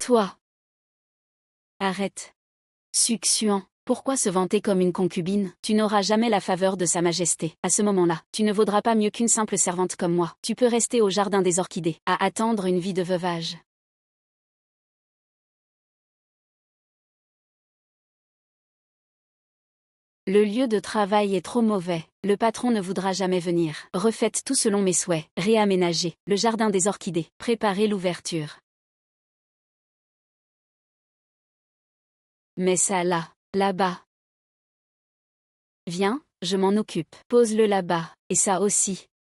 Toi. Arrête. Succion. Pourquoi se vanter comme une concubine? Tu n'auras jamais la faveur de Sa Majesté. À ce moment-là, tu ne vaudras pas mieux qu'une simple servante comme moi. Tu peux rester au jardin des orchidées, à attendre une vie de veuvage. Le lieu de travail est trop mauvais. Le patron ne voudra jamais venir. Refaites tout selon mes souhaits. Réaménagez le jardin des orchidées. Préparez l'ouverture. Mets ça là, là-bas. Viens, je m'en occupe. Pose-le là-bas, et ça aussi.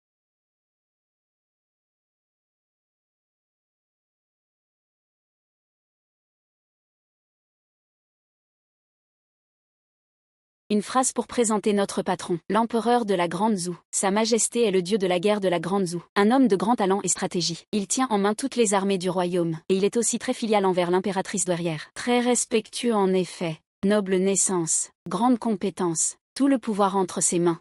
Une phrase pour présenter notre patron, l'empereur de la Grande Zhou. Sa Majesté est le dieu de la guerre de la Grande Zhou. Un homme de grand talent et stratégie. Il tient en main toutes les armées du royaume, et il est aussi très filial envers l'impératrice douairière. Très respectueux en effet. Noble naissance, grande compétence, tout le pouvoir entre ses mains.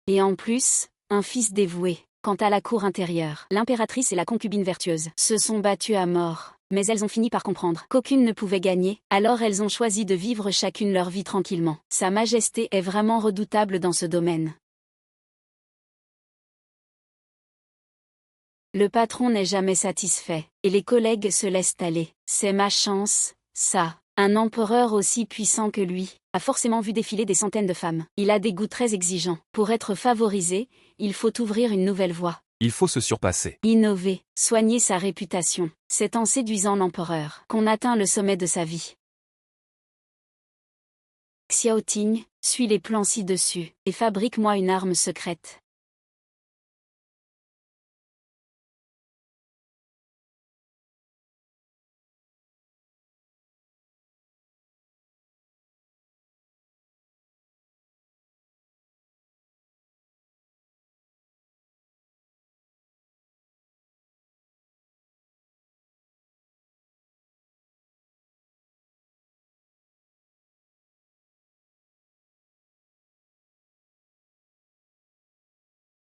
Et en plus, un fils dévoué. Quant à la cour intérieure, l'impératrice et la concubine vertueuse se sont battues à mort, mais elles ont fini par comprendre qu'aucune ne pouvait gagner, alors elles ont choisi de vivre chacune leur vie tranquillement. Sa Majesté est vraiment redoutable dans ce domaine. Le patron n'est jamais satisfait, et les collègues se laissent aller. C'est ma chance, ça. Un empereur aussi puissant que lui a forcément vu défiler des centaines de femmes. Il a des goûts très exigeants. Pour être favorisé, il faut ouvrir une nouvelle voie. Il faut se surpasser. Innover, soigner sa réputation. C'est en séduisant l'empereur qu'on atteint le sommet de sa vie. Xiaoting, suis les plans ci-dessus, et fabrique-moi une arme secrète.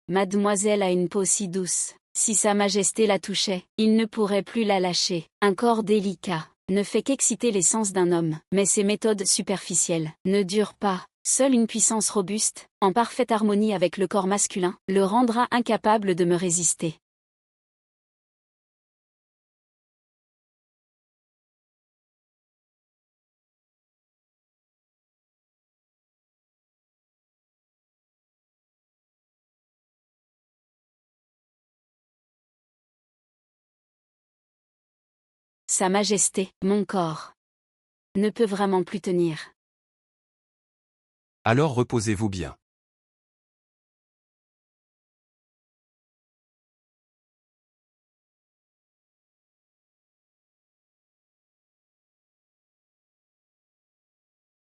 Mademoiselle a une peau si douce. Si Sa Majesté la touchait, il ne pourrait plus la lâcher. Un corps délicat ne fait qu'exciter les sens d'un homme, mais ses méthodes superficielles ne durent pas. Seule une puissance robuste, en parfaite harmonie avec le corps masculin, le rendra incapable de me résister. Sa Majesté, mon corps ne peut vraiment plus tenir. Alors reposez-vous bien.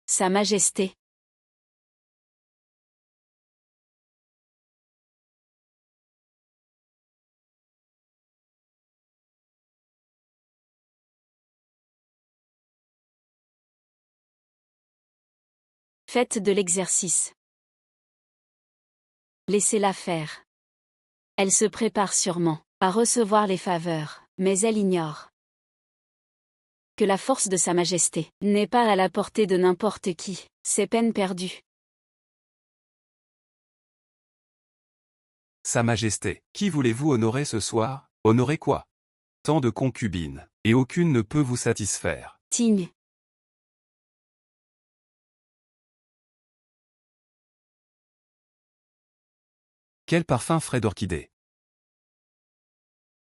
Sa Majesté. Faites de l'exercice. Laissez-la faire. Elle se prépare sûrement à recevoir les faveurs, mais elle ignore que la force de Sa Majesté n'est pas à la portée de n'importe qui. C'est peine perdue. Sa Majesté, qui voulez-vous honorer ce soir? Honorer quoi? Tant de concubines, et aucune ne peut vous satisfaire. Ting. Quel parfum frais d'orchidées!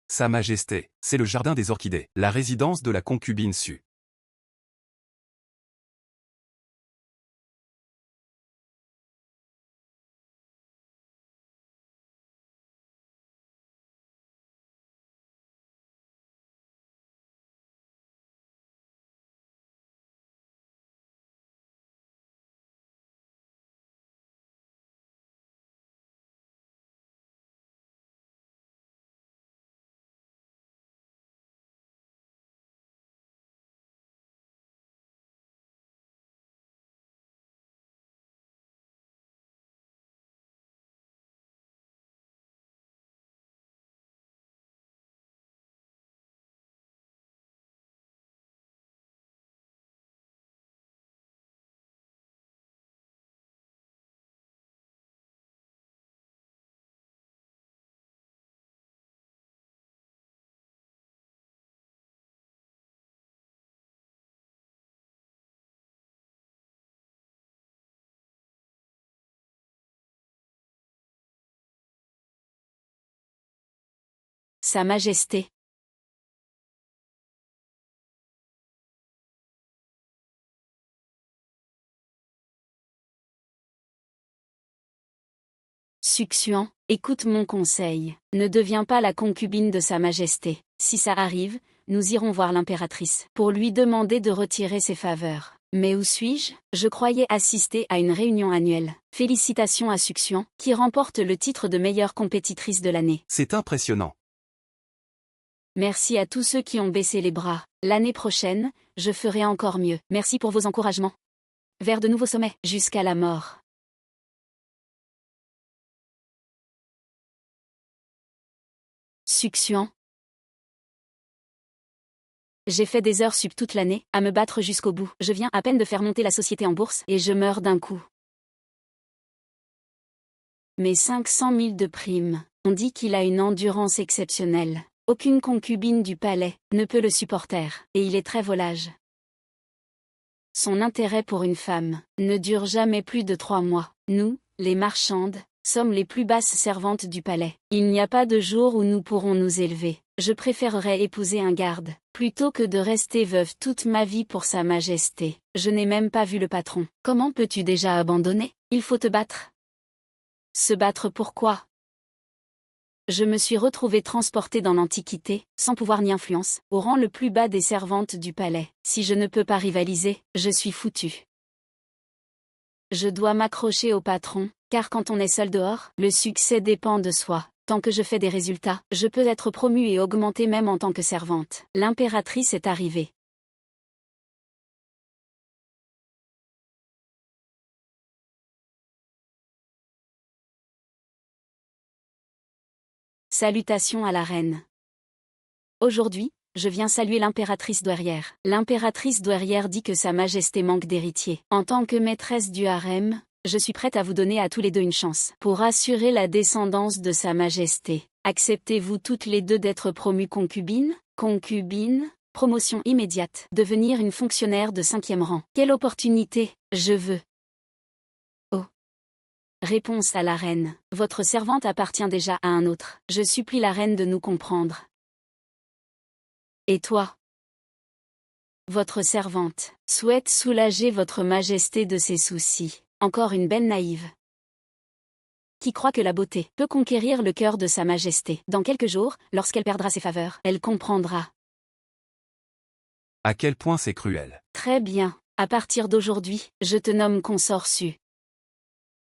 Sa Majesté, c'est le jardin des orchidées, la résidence de la concubine Su. Sa Majesté. Succion, écoute mon conseil. Ne deviens pas la concubine de Sa Majesté. Si ça arrive, nous irons voir l'impératrice pour lui demander de retirer ses faveurs. Mais où suis-je? Je croyais assister à une réunion annuelle. Félicitations à Succion, qui remporte le titre de meilleure compétitrice de l'année. C'est impressionnant. Merci à tous ceux qui ont baissé les bras. L'année prochaine, je ferai encore mieux. Merci pour vos encouragements. Vers de nouveaux sommets, jusqu'à la mort. Succion. J'ai fait des heures sup toute l'année, à me battre jusqu'au bout. Je viens à peine de faire monter la société en bourse, et je meurs d'un coup. Mais 500 000 de primes. On dit qu'il a une endurance exceptionnelle. Aucune concubine du palais ne peut le supporter, et il est très volage. Son intérêt pour une femme ne dure jamais plus de 3 mois. Nous, les marchandes, sommes les plus basses servantes du palais. Il n'y a pas de jour où nous pourrons nous élever. Je préférerais épouser un garde, plutôt que de rester veuve toute ma vie pour Sa Majesté. Je n'ai même pas vu le patron. Comment peux-tu déjà abandonner? Il faut te battre. Se battre pourquoi? Je me suis retrouvée transportée dans l'Antiquité, sans pouvoir ni influence, au rang le plus bas des servantes du palais. Si je ne peux pas rivaliser, je suis foutue. Je dois m'accrocher au patron, car quand on est seul dehors, le succès dépend de soi. Tant que je fais des résultats, je peux être promue et augmentée même en tant que servante. L'impératrice est arrivée. Salutations à la reine. Aujourd'hui, je viens saluer l'impératrice douairière. L'impératrice douairière dit que Sa Majesté manque d'héritiers. En tant que maîtresse du harem, je suis prête à vous donner à tous les deux une chance. Pour assurer la descendance de Sa Majesté, acceptez-vous toutes les deux d'être promues concubines? Concubine, promotion immédiate. Devenir une fonctionnaire de 5e rang. Quelle opportunité, je veux. Oh. Réponse à la reine. Votre servante appartient déjà à un autre. Je supplie la reine de nous comprendre. Et toi? Votre servante souhaite soulager votre majesté de ses soucis. Encore une belle naïve. Qui croit que la beauté peut conquérir le cœur de Sa Majesté. Dans quelques jours, lorsqu'elle perdra ses faveurs, elle comprendra. À quel point c'est cruel. Très bien. À partir d'aujourd'hui, je te nomme consort Su.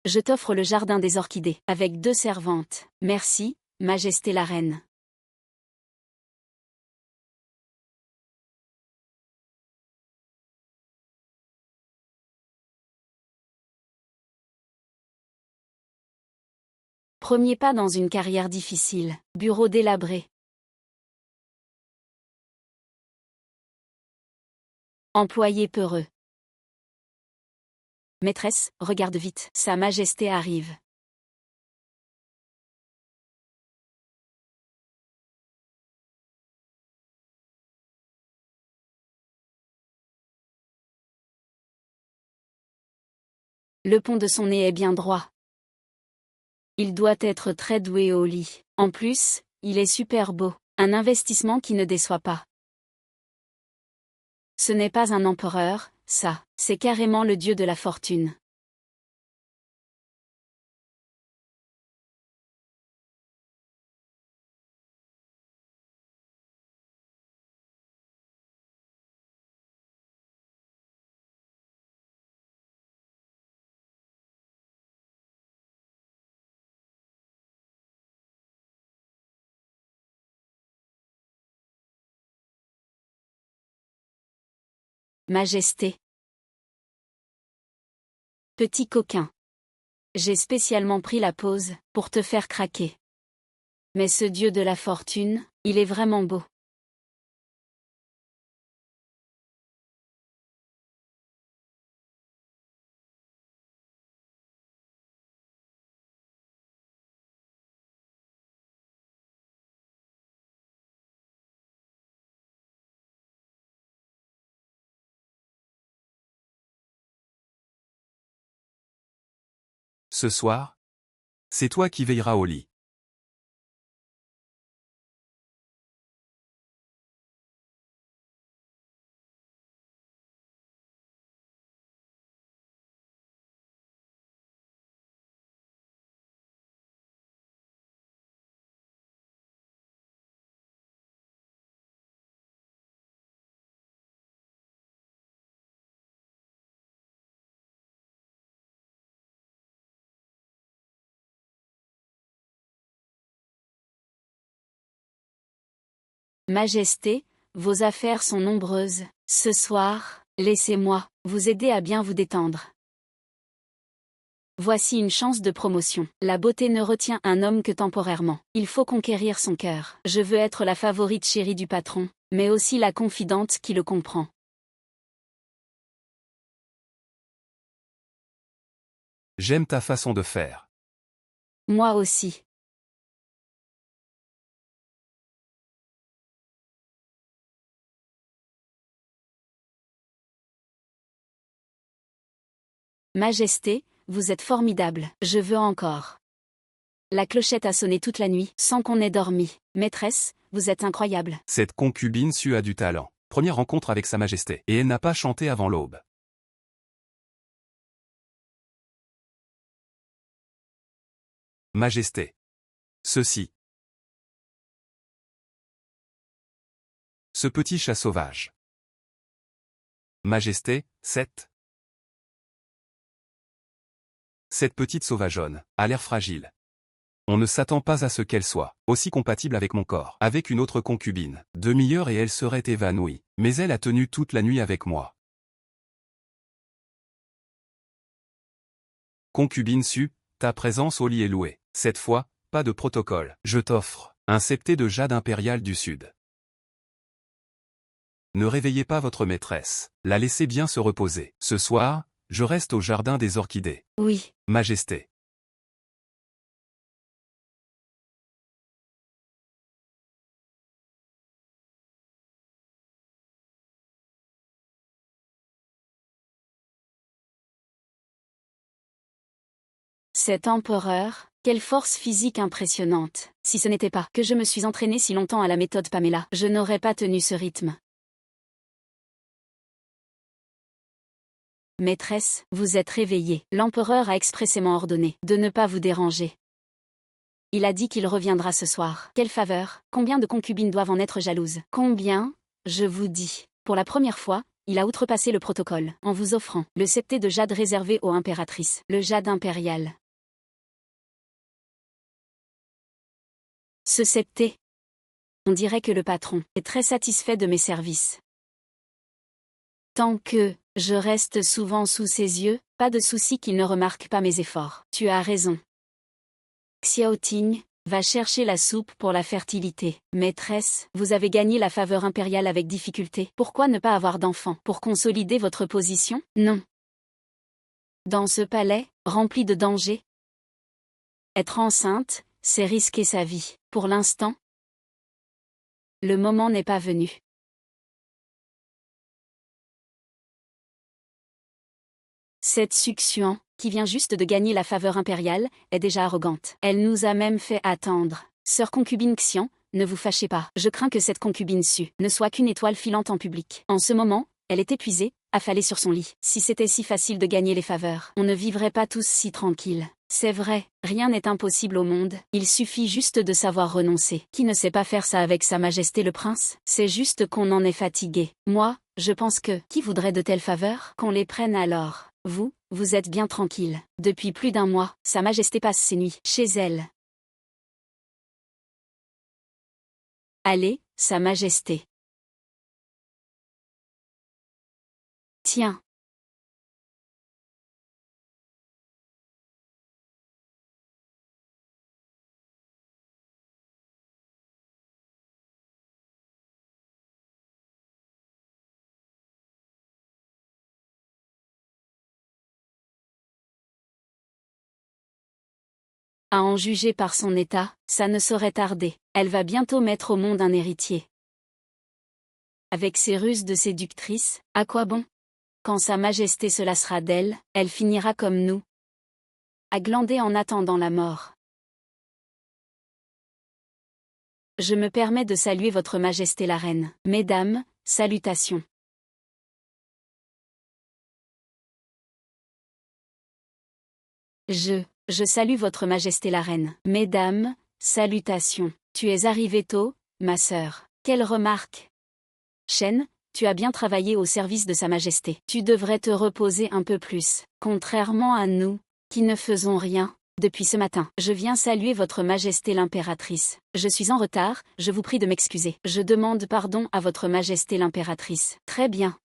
Je t'offre le jardin des orchidées, avec 2 servantes. Merci, Majesté la reine. Premier pas dans une carrière difficile. Bureau délabré. Employé peureux. Maîtresse, regarde vite, Sa Majesté arrive. Le pont de son nez est bien droit. Il doit être très doué au lit. En plus, il est super beau. Un investissement qui ne déçoit pas. Ce n'est pas un empereur, ça, c'est carrément le dieu de la fortune. Majesté. Petit coquin. J'ai spécialement pris la pause, pour te faire craquer. Mais ce dieu de la fortune, il est vraiment beau. Ce soir, c'est toi qui veilleras au lit. Majesté, vos affaires sont nombreuses. Ce soir, laissez-moi vous aider à bien vous détendre. Voici une chance de promotion. La beauté ne retient un homme que temporairement. Il faut conquérir son cœur. Je veux être la favorite chérie du patron, mais aussi la confidente qui le comprend. J'aime ta façon de faire. Moi aussi. Majesté, vous êtes formidable. Je veux encore. La clochette a sonné toute la nuit, sans qu'on ait dormi. Maîtresse, vous êtes incroyable. Cette concubine Su a du talent. Première rencontre avec Sa Majesté. Et elle n'a pas chanté avant l'aube. Majesté. Ceci. Ce petit chat sauvage. Majesté, cette petite sauvageonne, a l'air fragile. On ne s'attend pas à ce qu'elle soit aussi compatible avec mon corps. Avec une autre concubine, demi-heure et elle serait évanouie, mais elle a tenu toute la nuit avec moi. Concubine Su, ta présence au lit est louée. Cette fois, pas de protocole. Je t'offre un septé de jade impérial du Sud. Ne réveillez pas votre maîtresse. La laissez bien se reposer. Ce soir, je reste au jardin des orchidées. Oui. Majesté. Cet empereur, quelle force physique impressionnante. Si ce n'était pas que je me suis entraînée si longtemps à la méthode Pamela, je n'aurais pas tenu ce rythme. Maîtresse, vous êtes réveillée. L'empereur a expressément ordonné de ne pas vous déranger. Il a dit qu'il reviendra ce soir. Quelle faveur! Combien de concubines doivent en être jalouses? Combien? Je vous dis. Pour la première fois, il a outrepassé le protocole, en vous offrant le septé de jade réservé aux impératrices, le jade impérial. Ce septé. On dirait que le patron est très satisfait de mes services. Tant que je reste souvent sous ses yeux, pas de souci qu'il ne remarque pas mes efforts. Tu as raison. Xiaoting, va chercher la soupe pour la fertilité. Maîtresse, vous avez gagné la faveur impériale avec difficulté. Pourquoi ne pas avoir d'enfant? Pour consolider votre position? Non. Dans ce palais, rempli de dangers, être enceinte, c'est risquer sa vie. Pour l'instant, le moment n'est pas venu. Cette succion, qui vient juste de gagner la faveur impériale, est déjà arrogante. Elle nous a même fait attendre. Sœur concubine Xian, ne vous fâchez pas. Je crains que cette concubine Su ne soit qu'une étoile filante en public. En ce moment, elle est épuisée, affalée sur son lit. Si c'était si facile de gagner les faveurs, on ne vivrait pas tous si tranquilles. C'est vrai, rien n'est impossible au monde, il suffit juste de savoir renoncer. Qui ne sait pas faire ça avec Sa Majesté le Prince? C'est juste qu'on en est fatigué. Moi, je pense que, qui voudrait de telles faveurs? Qu'on les prenne alors. Vous êtes bien tranquille. Depuis plus d'un mois, Sa Majesté passe ses nuits chez elle. Allez, Sa Majesté. Tiens. À en juger par son état, ça ne saurait tarder. Elle va bientôt mettre au monde un héritier. Avec ses ruses de séductrice, à quoi bon? Quand Sa Majesté se lassera d'elle, elle finira comme nous, à glander en attendant la mort. Je me permets de saluer Votre Majesté la Reine. Mesdames, salutations. Je salue Votre Majesté la Reine. Mesdames, salutations. Tu es arrivée tôt, ma sœur. Quelle remarque! Shen, tu as bien travaillé au service de Sa Majesté. Tu devrais te reposer un peu plus. Contrairement à nous, qui ne faisons rien, Depuis ce matin, je viens saluer votre Majesté l'impératrice. Je suis en retard, je vous prie de m'excuser. Je demande pardon à votre Majesté l'impératrice. Très bien.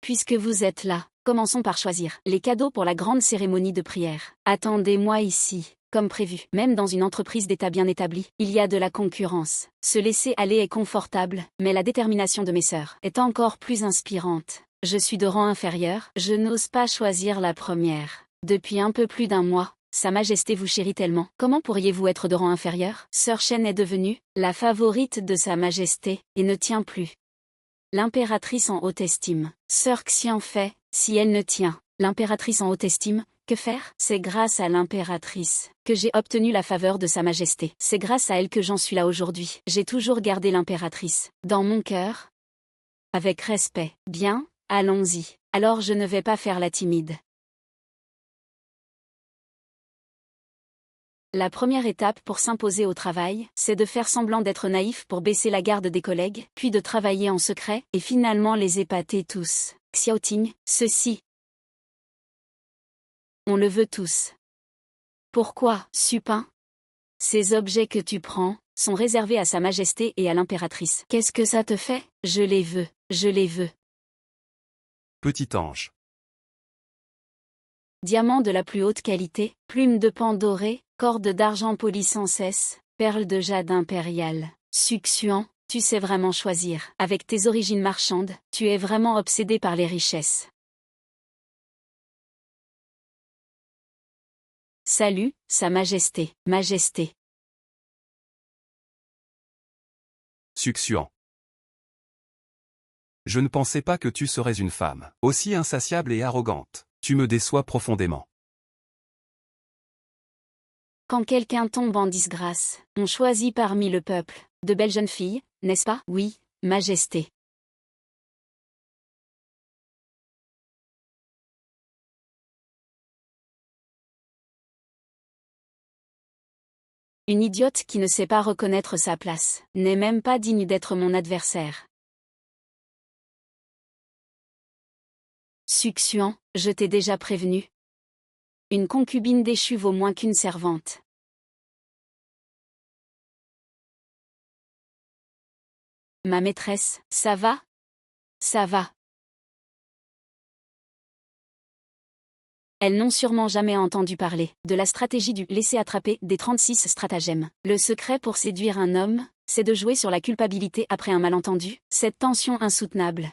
Puisque vous êtes là, commençons par choisir les cadeaux pour la grande cérémonie de prière. Attendez-moi ici. Comme prévu, même dans une entreprise d'État bien établie, il y a de la concurrence. Se laisser aller est confortable, mais la détermination de mes sœurs est encore plus inspirante. Je suis de rang inférieur, je n'ose pas choisir la première. Depuis un peu plus d'un mois, Sa Majesté vous chérit tellement. Comment pourriez-vous être de rang inférieur? Sœur Shen est devenue la favorite de Sa Majesté, et ne tient plus l'impératrice en haute estime. Sœur Xian fait, si elle ne tient l'impératrice en haute estime, que faire? C'est grâce à l'impératrice que j'ai obtenu la faveur de Sa Majesté. C'est grâce à elle que j'en suis là aujourd'hui. J'ai toujours gardé l'impératrice dans mon cœur. Avec respect. Bien, allons-y. Alors je ne vais pas faire la timide. La première étape pour s'imposer au travail, c'est de faire semblant d'être naïf pour baisser la garde des collègues, puis de travailler en secret, et finalement les épater tous. Xiaoting, ceci. On le veut tous. Pourquoi, Supin? Ces objets que tu prends sont réservés à Sa Majesté et à l'impératrice. Qu'est-ce que ça te fait? Je les veux, je les veux. Petit ange. Diamants de la plus haute qualité, plumes de pan doré, cordes d'argent polies sans cesse, perles de jade impériale. Succion, tu sais vraiment choisir. Avec tes origines marchandes, tu es vraiment obsédé par les richesses. Salut, Sa Majesté, Majesté. Succion. Je ne pensais pas que tu serais une femme aussi insatiable et arrogante. Tu me déçois profondément. Quand quelqu'un tombe en disgrâce, on choisit parmi le peuple de belles jeunes filles, n'est-ce pas? Oui, Majesté. Une idiote qui ne sait pas reconnaître sa place, n'est même pas digne d'être mon adversaire. Succion, je t'ai déjà prévenu. Une concubine déchue vaut moins qu'une servante. Ma maîtresse, ça va? Ça va. Elles n'ont sûrement jamais entendu parler de la stratégie du laisser attraper des 36 stratagèmes. Le secret pour séduire un homme, c'est de jouer sur la culpabilité après un malentendu, cette tension insoutenable.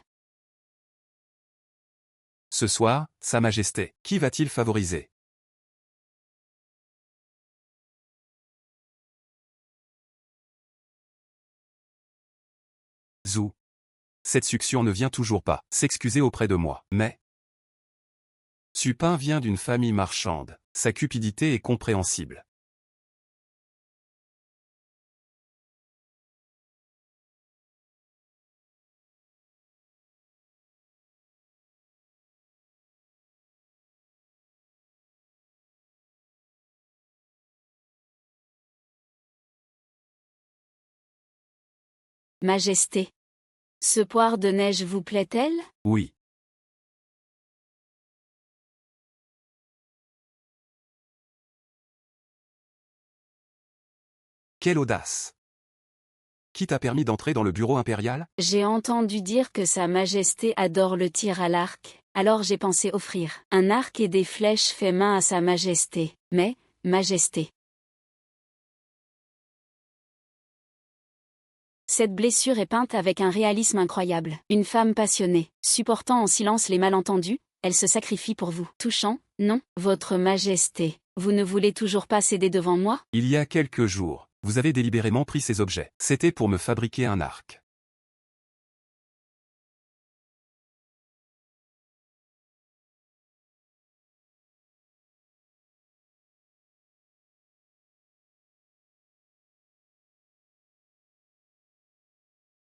Ce soir, Sa Majesté, qui va-t-il favoriser? Zhou. Cette succion ne vient toujours pas s'excuser auprès de moi, mais... Supin vient d'une famille marchande, sa cupidité est compréhensible. Majesté. Ce poire de neige vous plaît-elle? Oui. Quelle audace! Qui t'a permis d'entrer dans le bureau impérial? J'ai entendu dire que Sa Majesté adore le tir à l'arc, alors j'ai pensé offrir un arc et des flèches fait main à Sa Majesté. Mais, Majesté. Cette blessure est peinte avec un réalisme incroyable. Une femme passionnée, supportant en silence les malentendus, elle se sacrifie pour vous. Touchant, non, Votre Majesté, vous ne voulez toujours pas céder devant moi? Il y a quelques jours, vous avez délibérément pris ces objets. C'était pour me fabriquer un arc.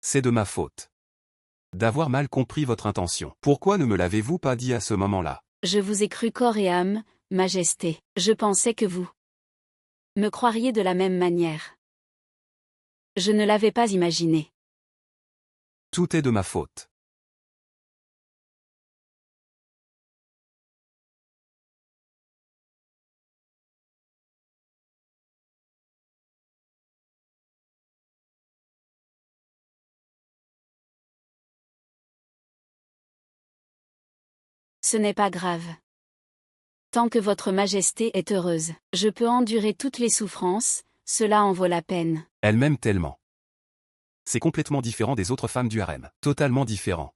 C'est de ma faute. D'avoir mal compris votre intention. Pourquoi ne me l'avez-vous pas dit à ce moment-là? Je vous ai cru corps et âme, Majesté. Je pensais que vous me croiriez de la même manière. Je ne l'avais pas imaginé. Tout est de ma faute. ce n'est pas grave. Tant que votre majesté est heureuse, je peux endurer toutes les souffrances, cela en vaut la peine. Elle m'aime tellement. C'est complètement différent des autres femmes du harem. Totalement différent.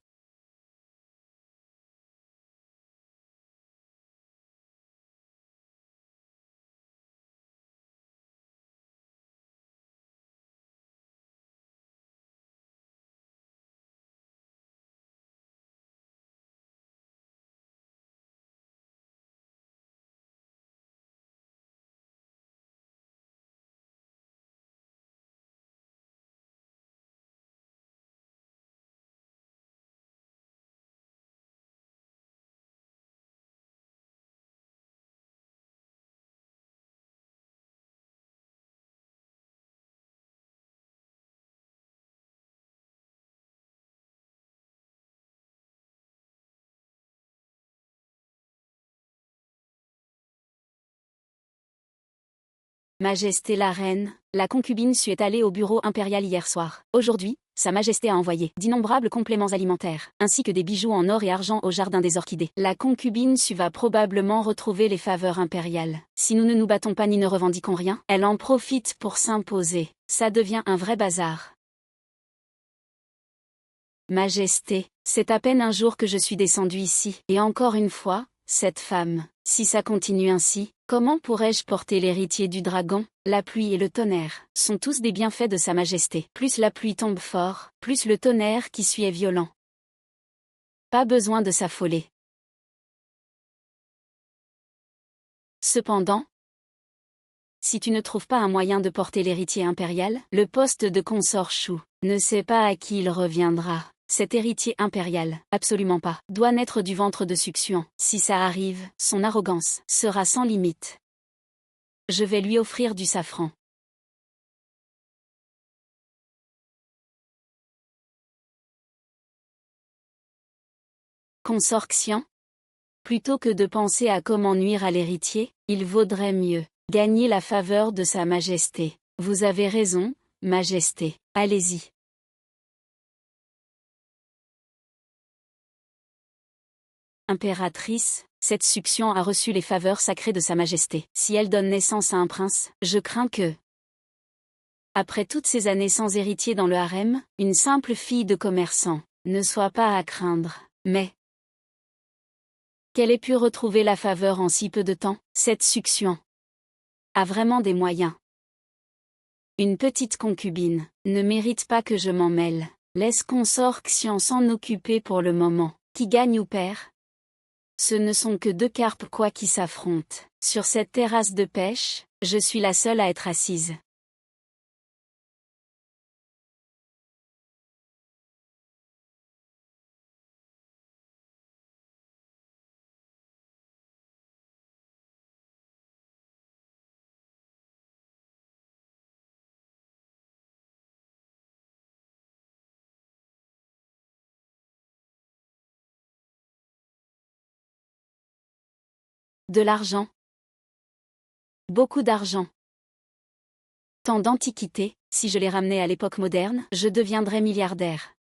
Majesté la reine, la concubine Su est allée au bureau impérial hier soir. Aujourd'hui, Sa Majesté a envoyé d'innombrables compléments alimentaires, ainsi que des bijoux en or et argent au jardin des orchidées. La concubine Su va probablement retrouver les faveurs impériales. Si nous ne nous battons pas ni ne revendiquons rien, elle en profite pour s'imposer. Ça devient un vrai bazar. Majesté, c'est à peine un jour que je suis descendue ici, et encore une fois, cette femme, si ça continue ainsi, comment pourrais-je porter l'héritier du dragon? La pluie et le tonnerre sont tous des bienfaits de Sa Majesté. Plus la pluie tombe fort, plus le tonnerre qui suit est violent. Pas besoin de s'affoler. Cependant, si tu ne trouves pas un moyen de porter l'héritier impérial, le poste de consort Chou ne sait pas à qui il reviendra. Cet héritier impérial, absolument pas, doit naître du ventre de Succion. Si ça arrive, son arrogance sera sans limite. Je vais lui offrir du safran. Consort Xian? Plutôt que de penser à comment nuire à l'héritier, il vaudrait mieux gagner la faveur de Sa Majesté. Vous avez raison, Majesté. Allez-y. Impératrice, cette Succion a reçu les faveurs sacrées de Sa Majesté. Si elle donne naissance à un prince, je crains que, après toutes ces années sans héritier dans le harem, une simple fille de commerçant ne soit pas à craindre. Mais qu'elle ait pu retrouver la faveur en si peu de temps, cette Succion a vraiment des moyens. Une petite concubine ne mérite pas que je m'en mêle. Laisse consort Xian s'en occuper pour le moment. Qui gagne ou perd? Ce ne sont que deux carpes quoi qui s'affrontent. Sur cette terrasse de pêche, je suis la seule à être assise. De l'argent. Beaucoup d'argent. Tant d'antiquités, si je les ramenais à l'époque moderne, je deviendrais milliardaire.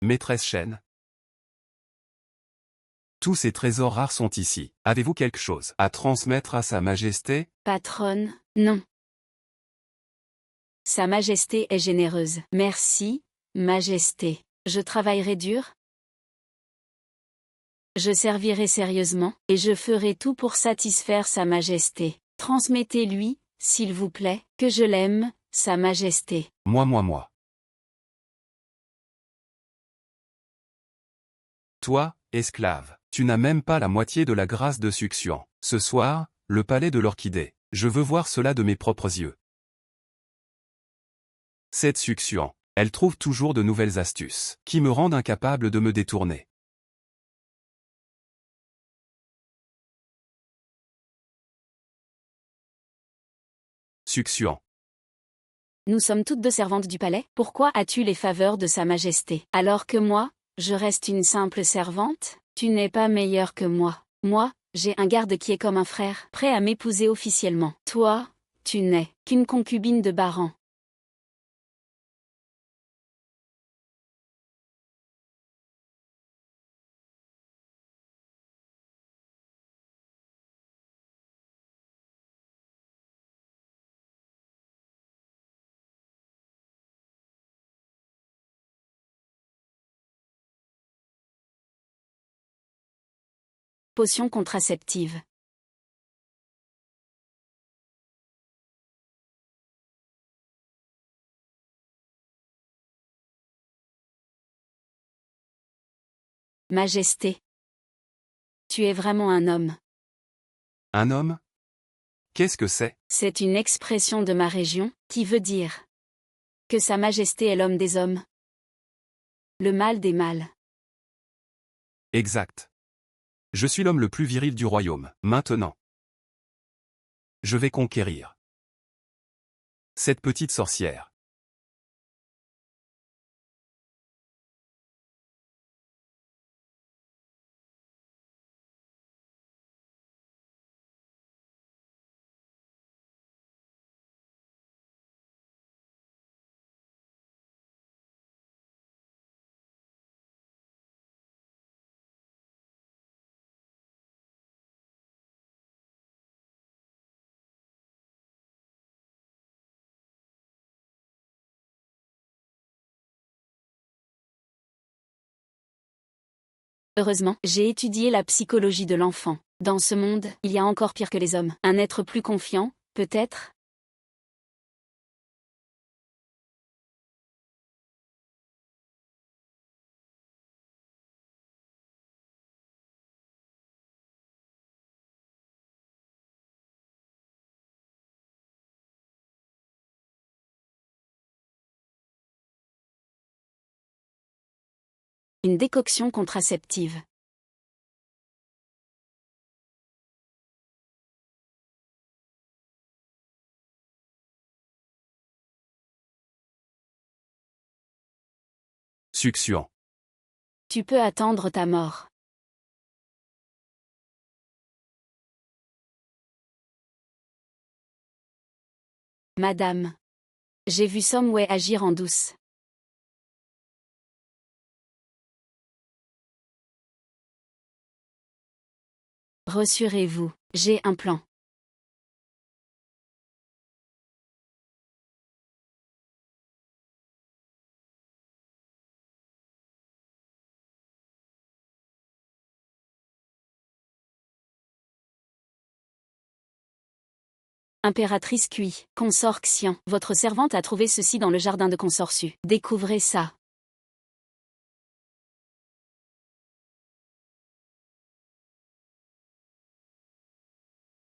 Maîtresse Chen. Tous ces trésors rares sont ici. Avez-vous quelque chose à transmettre à Sa Majesté? Patronne, non. Sa Majesté est généreuse. Merci, Majesté. Je travaillerai dur. Je servirai sérieusement, et je ferai tout pour satisfaire Sa Majesté. Transmettez-lui, s'il vous plaît, que je l'aime, Sa Majesté. Moi. Toi, esclave, tu n'as même pas la moitié de la grâce de Succion. Ce soir, le palais de l'orchidée. Je veux voir cela de mes propres yeux. Cette Succion, elle trouve toujours de nouvelles astuces, qui me rendent incapable de me détourner. Succion. Nous sommes toutes deux servantes du palais. Pourquoi as-tu les faveurs de Sa Majesté? Alors que moi, je reste une simple servante? Tu n'es pas meilleure que moi. Moi, j'ai un garde qui est comme un frère, prêt à m'épouser officiellement. Toi, Tu n'es qu'une concubine de Baran. Potion contraceptive. Majesté. Tu es vraiment un homme. Un homme? Qu'est-ce que c'est? C'est une expression de ma région, qui veut dire que Sa Majesté est l'homme des hommes. Le mâle des mâles. Exact. Je suis l'homme le plus viril du royaume, maintenant. Je vais conquérir cette petite sorcière. Heureusement, j'ai étudié la psychologie de l'enfant. Dans ce monde, il y a encore pire que les hommes. Un être plus confiant, peut-être? Une décoction contraceptive. Succion. Tu peux attendre ta mort. Madame. J'ai vu Someway agir en douce. Rassurez-vous, j'ai un plan. Impératrice Cui, consort Xian, votre servante a trouvé ceci dans le jardin de Consorsu. Découvrez ça.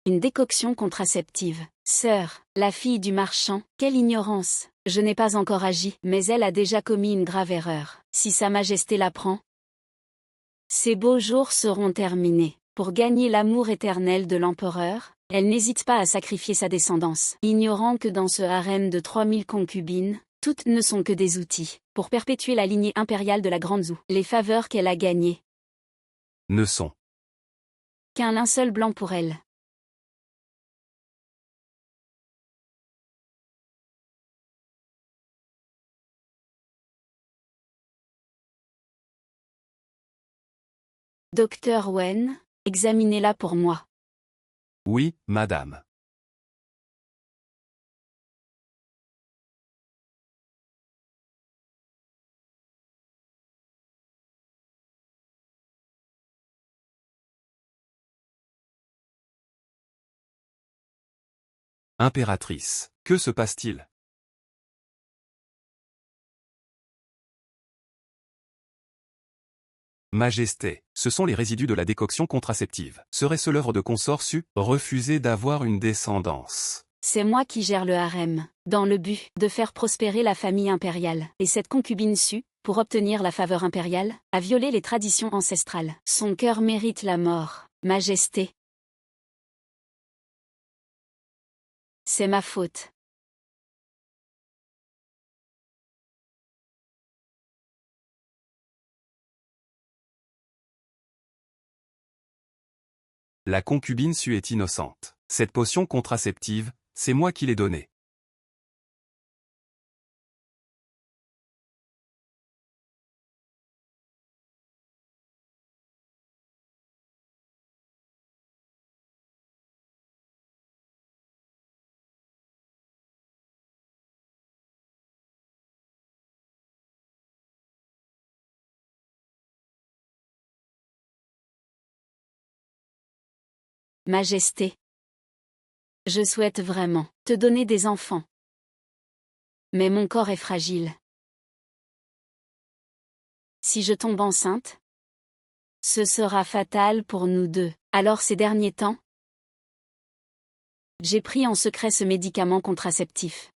Une décoction contraceptive. Sœur, la fille du marchand, quelle ignorance. Je n'ai pas encore agi, mais elle a déjà commis une grave erreur. Si Sa Majesté l'apprend, ses beaux jours seront terminés. Pour gagner l'amour éternel de l'empereur, elle n'hésite pas à sacrifier sa descendance, ignorant que dans ce harem de 3000 concubines, toutes ne sont que des outils, pour perpétuer la lignée impériale de la Grande Zhou. Les faveurs qu'elle a gagnées Ne sont qu'un linceul blanc pour elle. Docteur Wen, examinez-la pour moi. Oui, madame. Impératrice. Que se passe-t-il? Majesté, ce sont les résidus de la décoction contraceptive. Serait-ce l'œuvre de Consorsu? Refuser d'avoir une descendance. C'est moi qui gère le harem, dans le but de faire prospérer la famille impériale. Et cette concubine Su, pour obtenir la faveur impériale, a violé les traditions ancestrales. Son cœur mérite la mort. Majesté. C'est ma faute. La concubine Su est innocente. Cette potion contraceptive, c'est moi qui l'ai donné. Majesté. Je souhaite vraiment te donner des enfants. Mais mon corps est fragile. Si je tombe enceinte, ce sera fatal pour nous deux. Alors ces derniers temps, j'ai pris en secret ce médicament contraceptif.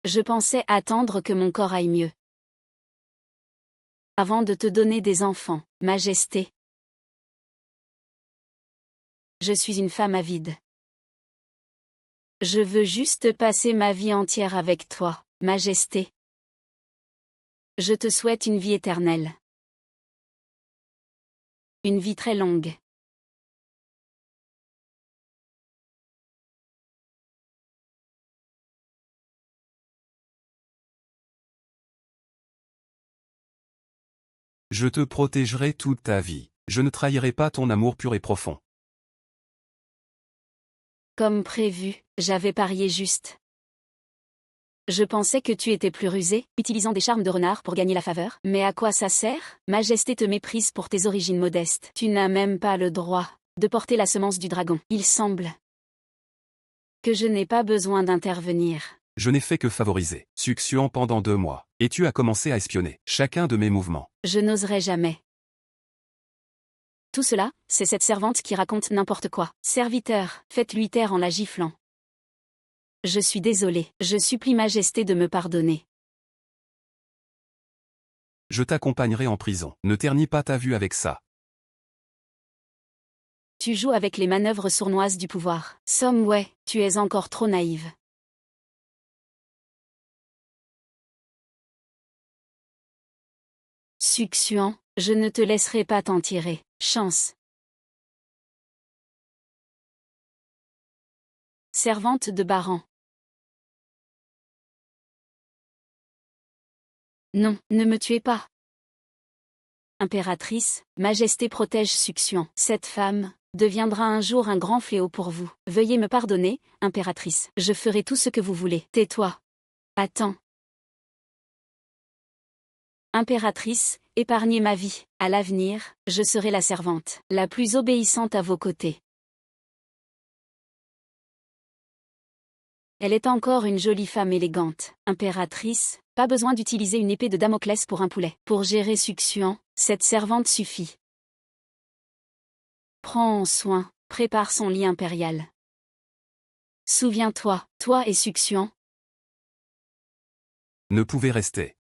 Je pensais attendre que mon corps aille mieux avant de te donner des enfants, Majesté. Je suis une femme avide. Je veux juste passer ma vie entière avec toi, Majesté. Je te souhaite une vie éternelle. Une vie très longue. Je te protégerai toute ta vie. Je ne trahirai pas ton amour pur et profond. Comme prévu, j'avais parié juste. Je pensais que tu étais plus rusé, utilisant des charmes de renard pour gagner la faveur. Mais à quoi ça sert? Majesté te méprise pour tes origines modestes. Tu n'as même pas le droit de porter la semence du dragon. Il semble que je n'ai pas besoin d'intervenir. Je n'ai fait que favoriser Succion pendant 2 mois. Et tu as commencé à espionner chacun de mes mouvements. Je n'oserais jamais. Tout cela, c'est cette servante qui raconte n'importe quoi. Serviteur, faites-lui taire en la giflant. Je suis désolé, je supplie Majesté de me pardonner. Je t'accompagnerai en prison. Ne ternis pas ta vue avec ça. Tu joues avec les manœuvres sournoises du pouvoir. Someway, tu es encore trop naïve. Succion, je ne te laisserai pas t'en tirer. Chance. Servante de Baran. Non, ne me tuez pas. Impératrice, Majesté protège Succion. Cette femme deviendra un jour un grand fléau pour vous. Veuillez me pardonner, Impératrice. Je ferai tout ce que vous voulez. Tais-toi. Attends. Impératrice, épargnez ma vie. À l'avenir, je serai la servante la plus obéissante à vos côtés. Elle est encore une jolie femme élégante. Impératrice, pas besoin d'utiliser une épée de Damoclès pour un poulet. Pour gérer Succion, cette servante suffit. Prends soin, prépare son lit impérial. Souviens-toi, toi et Succion. Ne pouvez rester.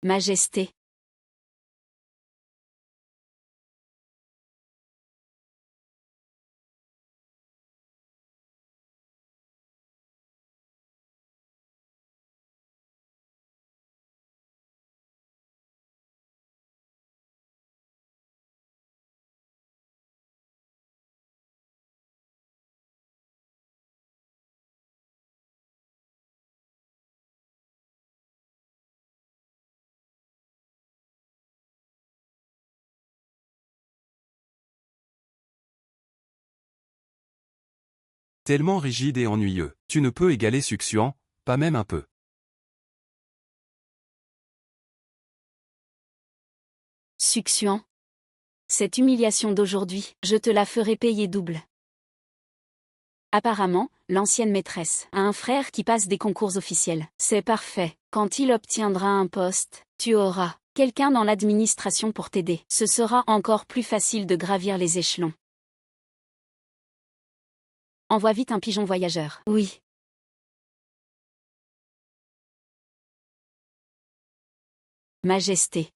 Majesté. Tellement rigide et ennuyeux. Tu ne peux égaler Succion, pas même un peu. Succion. Cette humiliation d'aujourd'hui, je te la ferai payer double. Apparemment, l'ancienne maîtresse a un frère qui passe des concours officiels. C'est parfait. Quand il obtiendra un poste, tu auras quelqu'un dans l'administration pour t'aider. Ce sera encore plus facile de gravir les échelons. Envoie vite un pigeon voyageur. Oui. Majesté.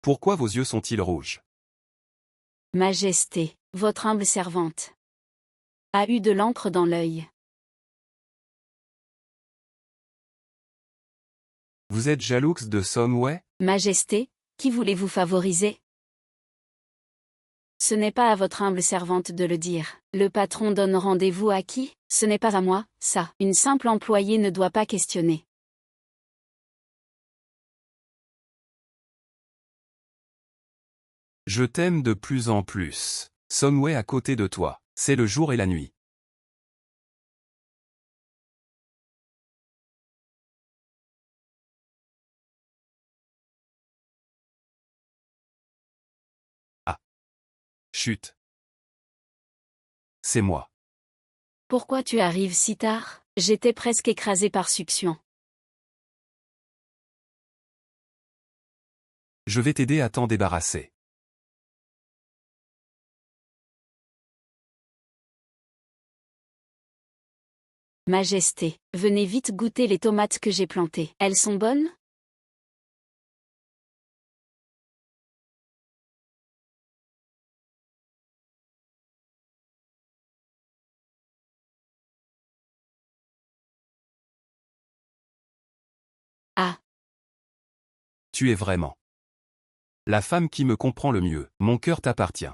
Pourquoi vos yeux sont-ils rouges? Majesté, votre humble servante a eu de l'encre dans l'œil. Vous êtes jaloux de Sonway? Majesté, qui voulez-vous favoriser? Ce n'est pas à votre humble servante de le dire. Le patron donne rendez-vous à qui? Ce n'est pas à moi, ça. Une simple employée ne doit pas questionner. Je t'aime de plus en plus. Sonway à côté de toi, c'est le jour et la nuit. Ah. Chut. C'est moi. Pourquoi tu arrives si tard? J'étais presque écrasé par succion. Je vais t'aider à t'en débarrasser. Majesté, venez vite goûter les tomates que j'ai plantées. Elles sont bonnes? Ah, Tu es vraiment la femme qui me comprend le mieux. Mon cœur t'appartient.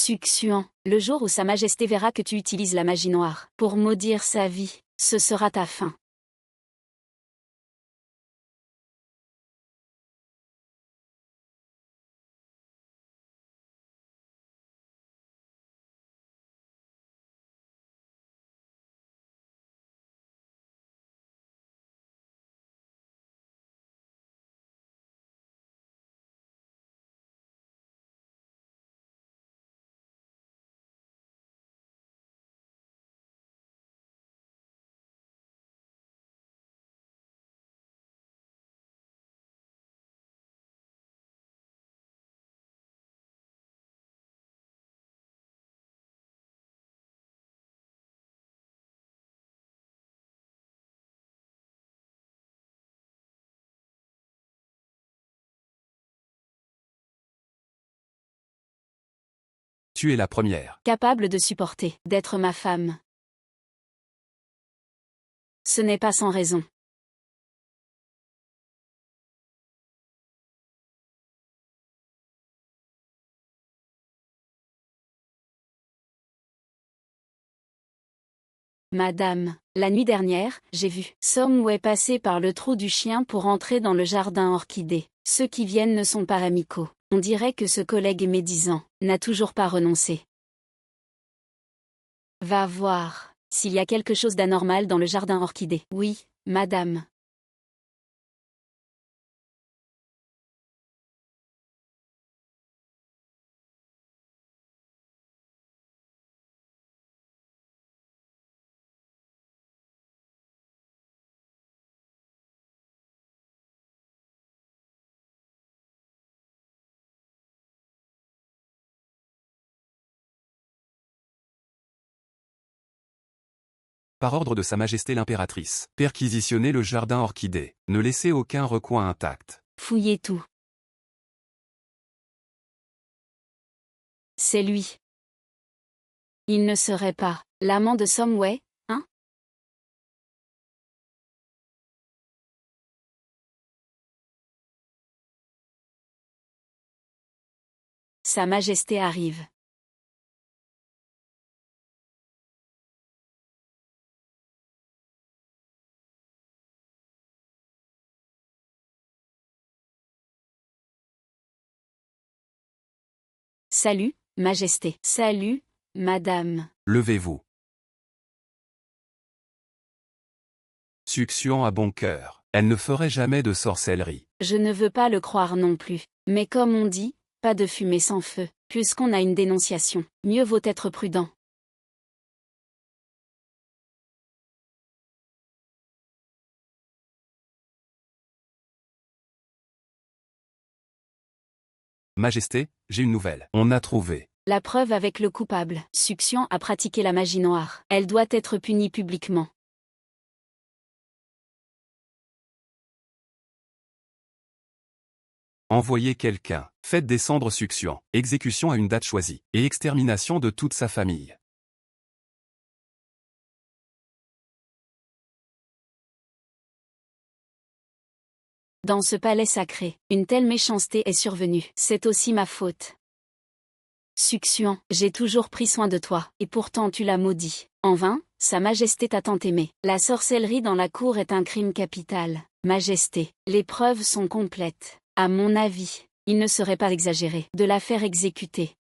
succion. Le jour où Sa Majesté verra que tu utilises la magie noire pour maudire sa vie, ce sera ta fin. Tu es la première. Capable de supporter, d'être ma femme. Ce n'est pas sans raison. Madame, la nuit dernière, j'ai vu Someway passer par le trou du chien pour entrer dans le jardin orchidée. Ceux qui viennent ne sont pas amicaux. On dirait que ce collègue médisant n'a toujours pas renoncé. Va voir s'il y a quelque chose d'anormal dans le jardin orchidée. Oui, madame. Par ordre de Sa Majesté l'impératrice, perquisitionnez le jardin orchidée. Ne laissez aucun recoin intact. Fouillez tout. C'est lui. Il ne serait pas l'amant de Someway, hein? Sa Majesté arrive. Salut, Majesté. Salut, Madame. Levez-vous. Succion a bon cœur. Elle ne ferait jamais de sorcellerie. Je ne veux pas le croire non plus. Mais comme on dit, pas de fumée sans feu. Puisqu'on a une dénonciation, mieux vaut être prudent. Majesté, j'ai une nouvelle. On a trouvé La preuve avec le coupable. Succion a pratiqué la magie noire. Elle doit être punie publiquement. Envoyez quelqu'un. Faites descendre Succion. Exécution à une date choisie. Et extermination de toute sa famille. Dans ce palais sacré, une telle méchanceté est survenue. C'est aussi ma faute. Succion, j'ai toujours pris soin de toi, et pourtant tu l'as maudit. En vain, Sa Majesté t'a tant aimé. La sorcellerie dans la cour est un crime capital. Majesté, les preuves sont complètes. À mon avis, il ne serait pas exagéré de la faire exécuter.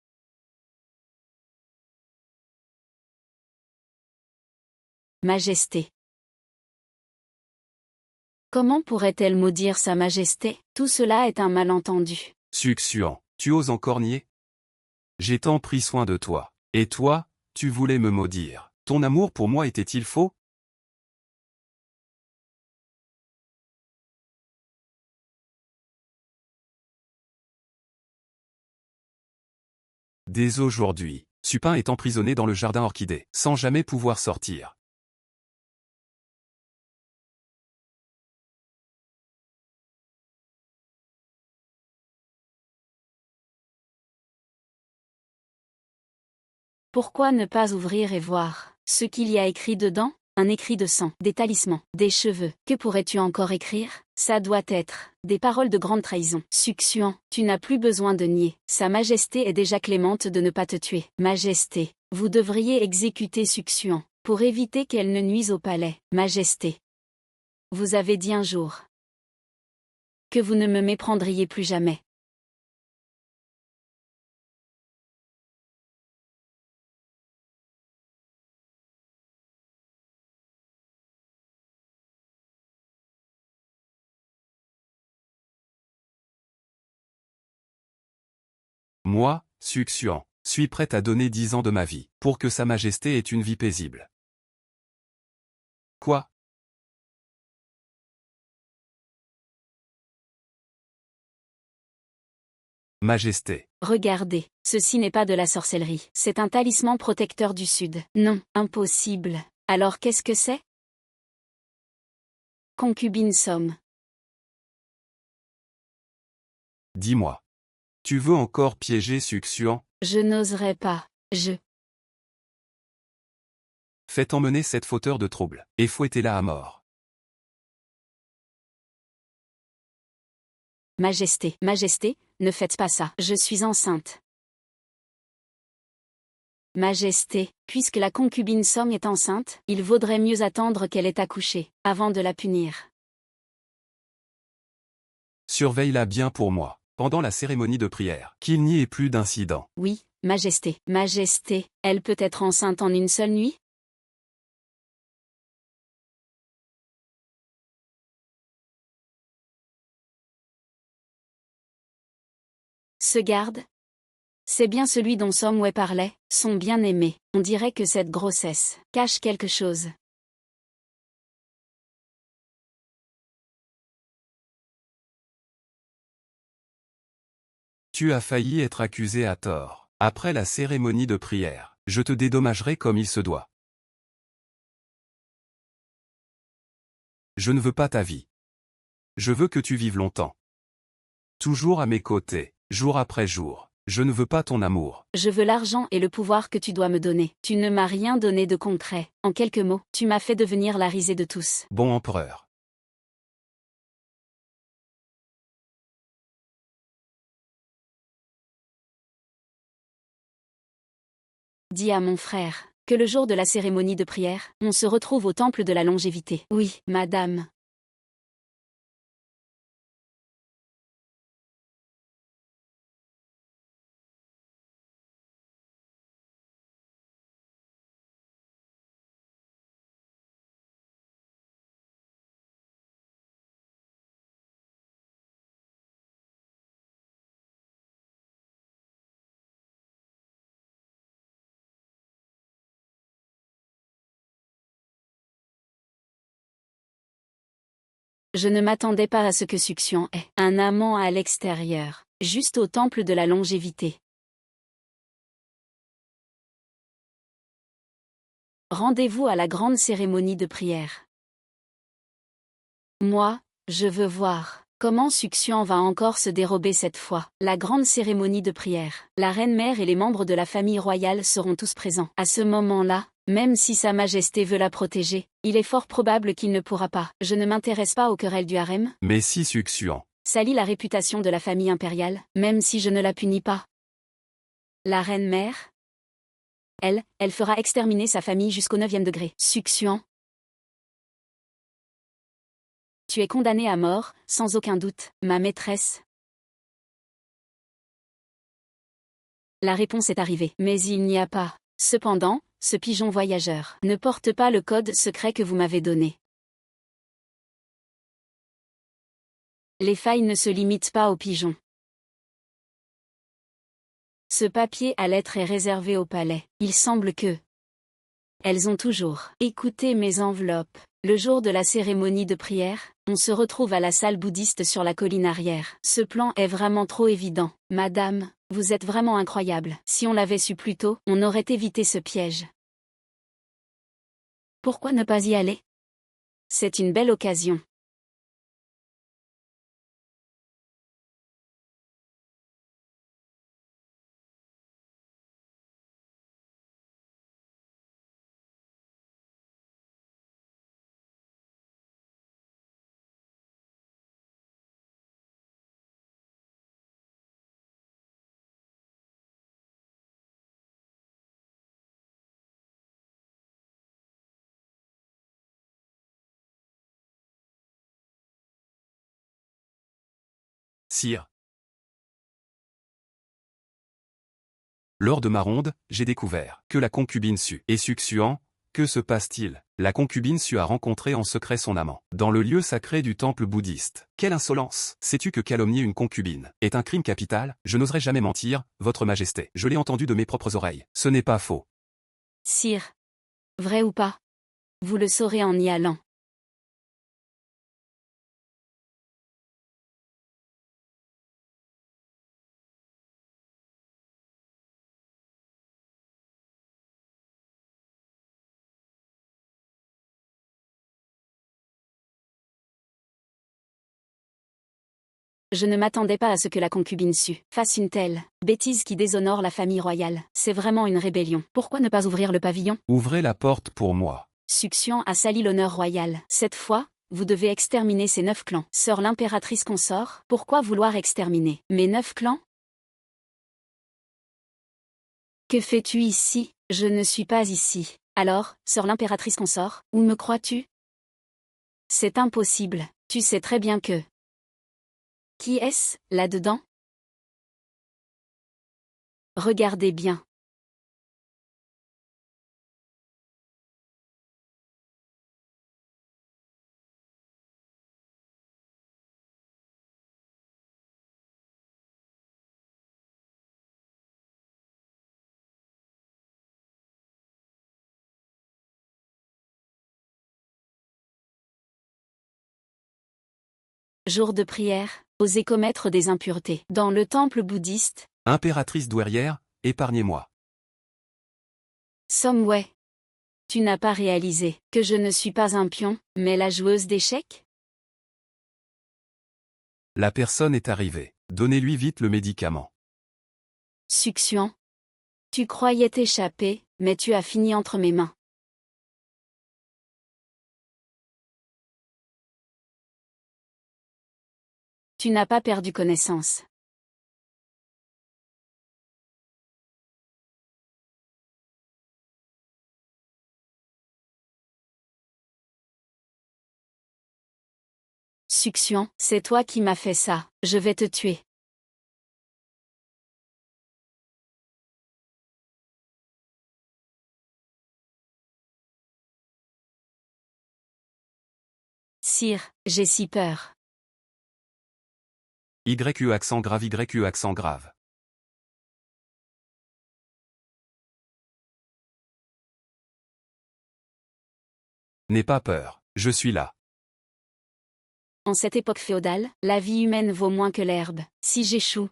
Majesté. Comment pourrait-elle maudire Sa Majesté? Tout cela est un malentendu. Succion, tu oses encore nier? J'ai tant pris soin de toi. Et toi, tu voulais me maudire. Ton amour pour moi était-il faux? Dès aujourd'hui, Supin est emprisonné dans le jardin orchidée, sans jamais pouvoir sortir. Pourquoi ne pas ouvrir et voir ce qu'il y a écrit dedans? Un écrit de sang, des talismans, des cheveux. Que pourrais-tu encore écrire? Ça doit être des paroles de grande trahison. Succion, tu n'as plus besoin de nier. Sa Majesté est déjà clémente de ne pas te tuer. Majesté, vous devriez exécuter Succion pour éviter qu'elle ne nuise au palais. Majesté, vous avez dit un jour que vous ne me méprendriez plus jamais. Moi, Succion, suis prêt à donner 10 ans de ma vie, pour que Sa Majesté ait une vie paisible. Quoi? Majesté. Regardez, ceci n'est pas de la sorcellerie. C'est un talisman protecteur du Sud. Non, impossible. Alors qu'est-ce que c'est? Concubine Somme. Dis-moi. Tu veux encore piéger Succion? Je n'oserais pas. Faites emmener cette fauteur de trouble, et fouettez-la à mort. Majesté, Majesté, ne faites pas ça. Je suis enceinte. Majesté, puisque la concubine Somme est enceinte, il vaudrait mieux attendre qu'elle ait accouché, avant de la punir. Surveille-la bien pour moi, pendant la cérémonie de prière, qu'il n'y ait plus d'incident. Oui, Majesté. Majesté, elle peut être enceinte en une seule nuit? Ce garde? C'est bien celui dont Someway parlait, son bien-aimé. On dirait que cette grossesse cache quelque chose. Tu as failli être accusé à tort. Après la cérémonie de prière, je te dédommagerai comme il se doit. Je ne veux pas ta vie. Je veux que tu vives longtemps. Toujours à mes côtés, jour après jour. Je ne veux pas ton amour. Je veux l'argent et le pouvoir que tu dois me donner. Tu ne m'as rien donné de concret. En quelques mots, tu m'as fait devenir la risée de tous. Bon empereur. Dis à mon frère que le jour de la cérémonie de prière, on se retrouve au temple de la longévité. Oui, madame. Je ne m'attendais pas à ce que Succion ait un amant à l'extérieur, juste au temple de la longévité. Rendez-vous à la grande cérémonie de prière. Moi, je veux voir. Comment Suxian va encore se dérober cette fois? La grande cérémonie de prière. La reine-mère et les membres de la famille royale seront tous présents. À ce moment-là, même si Sa Majesté veut la protéger, il est fort probable qu'il ne pourra pas. Je ne m'intéresse pas aux querelles du harem. Mais si Suxian Salit la réputation de la famille impériale, même si je ne la punis pas. La reine-mère? Elle fera exterminer sa famille jusqu'au 9e degré. Suxian. Tu es condamnée à mort, sans aucun doute, ma maîtresse. La réponse est arrivée, mais il n'y a pas. Cependant, ce pigeon voyageur ne porte pas le code secret que vous m'avez donné. Les failles ne se limitent pas aux pigeons. Ce papier à lettres est réservé au palais. Il semble que elles ont toujours écouté mes enveloppes. Le jour de la cérémonie de prière, on se retrouve à la salle bouddhiste sur la colline arrière. Ce plan est vraiment trop évident. Madame, vous êtes vraiment incroyable. Si on l'avait su plus tôt, on aurait évité ce piège. Pourquoi ne pas y aller? C'est une belle occasion. Sire. Lors de ma ronde, j'ai découvert que la concubine Su et Suxian, que se passe-t-il? La concubine Su a rencontré en secret son amant, dans le lieu sacré du temple bouddhiste. Quelle insolence! Sais-tu que calomnier une concubine est un crime capital? Je n'oserais jamais mentir, votre majesté. Je l'ai entendu de mes propres oreilles. Ce n'est pas faux. Sire. Vrai ou pas? Vous le saurez en y allant. Je ne m'attendais pas à ce que la concubine Su fasse une telle bêtise qui déshonore la famille royale. C'est vraiment une rébellion. Pourquoi ne pas ouvrir le pavillon? Ouvrez la porte pour moi. Suxian a sali l'honneur royal. Cette fois, vous devez exterminer ces 9 clans. Sœur l'impératrice consort, pourquoi vouloir exterminer mes 9 clans? Que fais-tu ici? Je ne suis pas ici. Alors, sœur l'impératrice consort, où me crois-tu? C'est impossible. Tu sais très bien que... Qui est-ce, là-dedans? Regardez bien. Jour de prière, osez commettre des impuretés. Dans le temple bouddhiste, Impératrice douairière, épargnez-moi. Somway. Tu n'as pas réalisé que je ne suis pas un pion, mais la joueuse d'échecs? La personne est arrivée. Donnez-lui vite le médicament. Suxian. Tu croyais t'échapper, mais tu as fini entre mes mains. Tu n'as pas perdu connaissance. Suxian, c'est toi qui m'as fait ça. Je vais te tuer. Sire, j'ai si peur. YE accent grave YE accent grave. N'aie pas peur, je suis là. En cette époque féodale, la vie humaine vaut moins que l'herbe. Si j'échoue,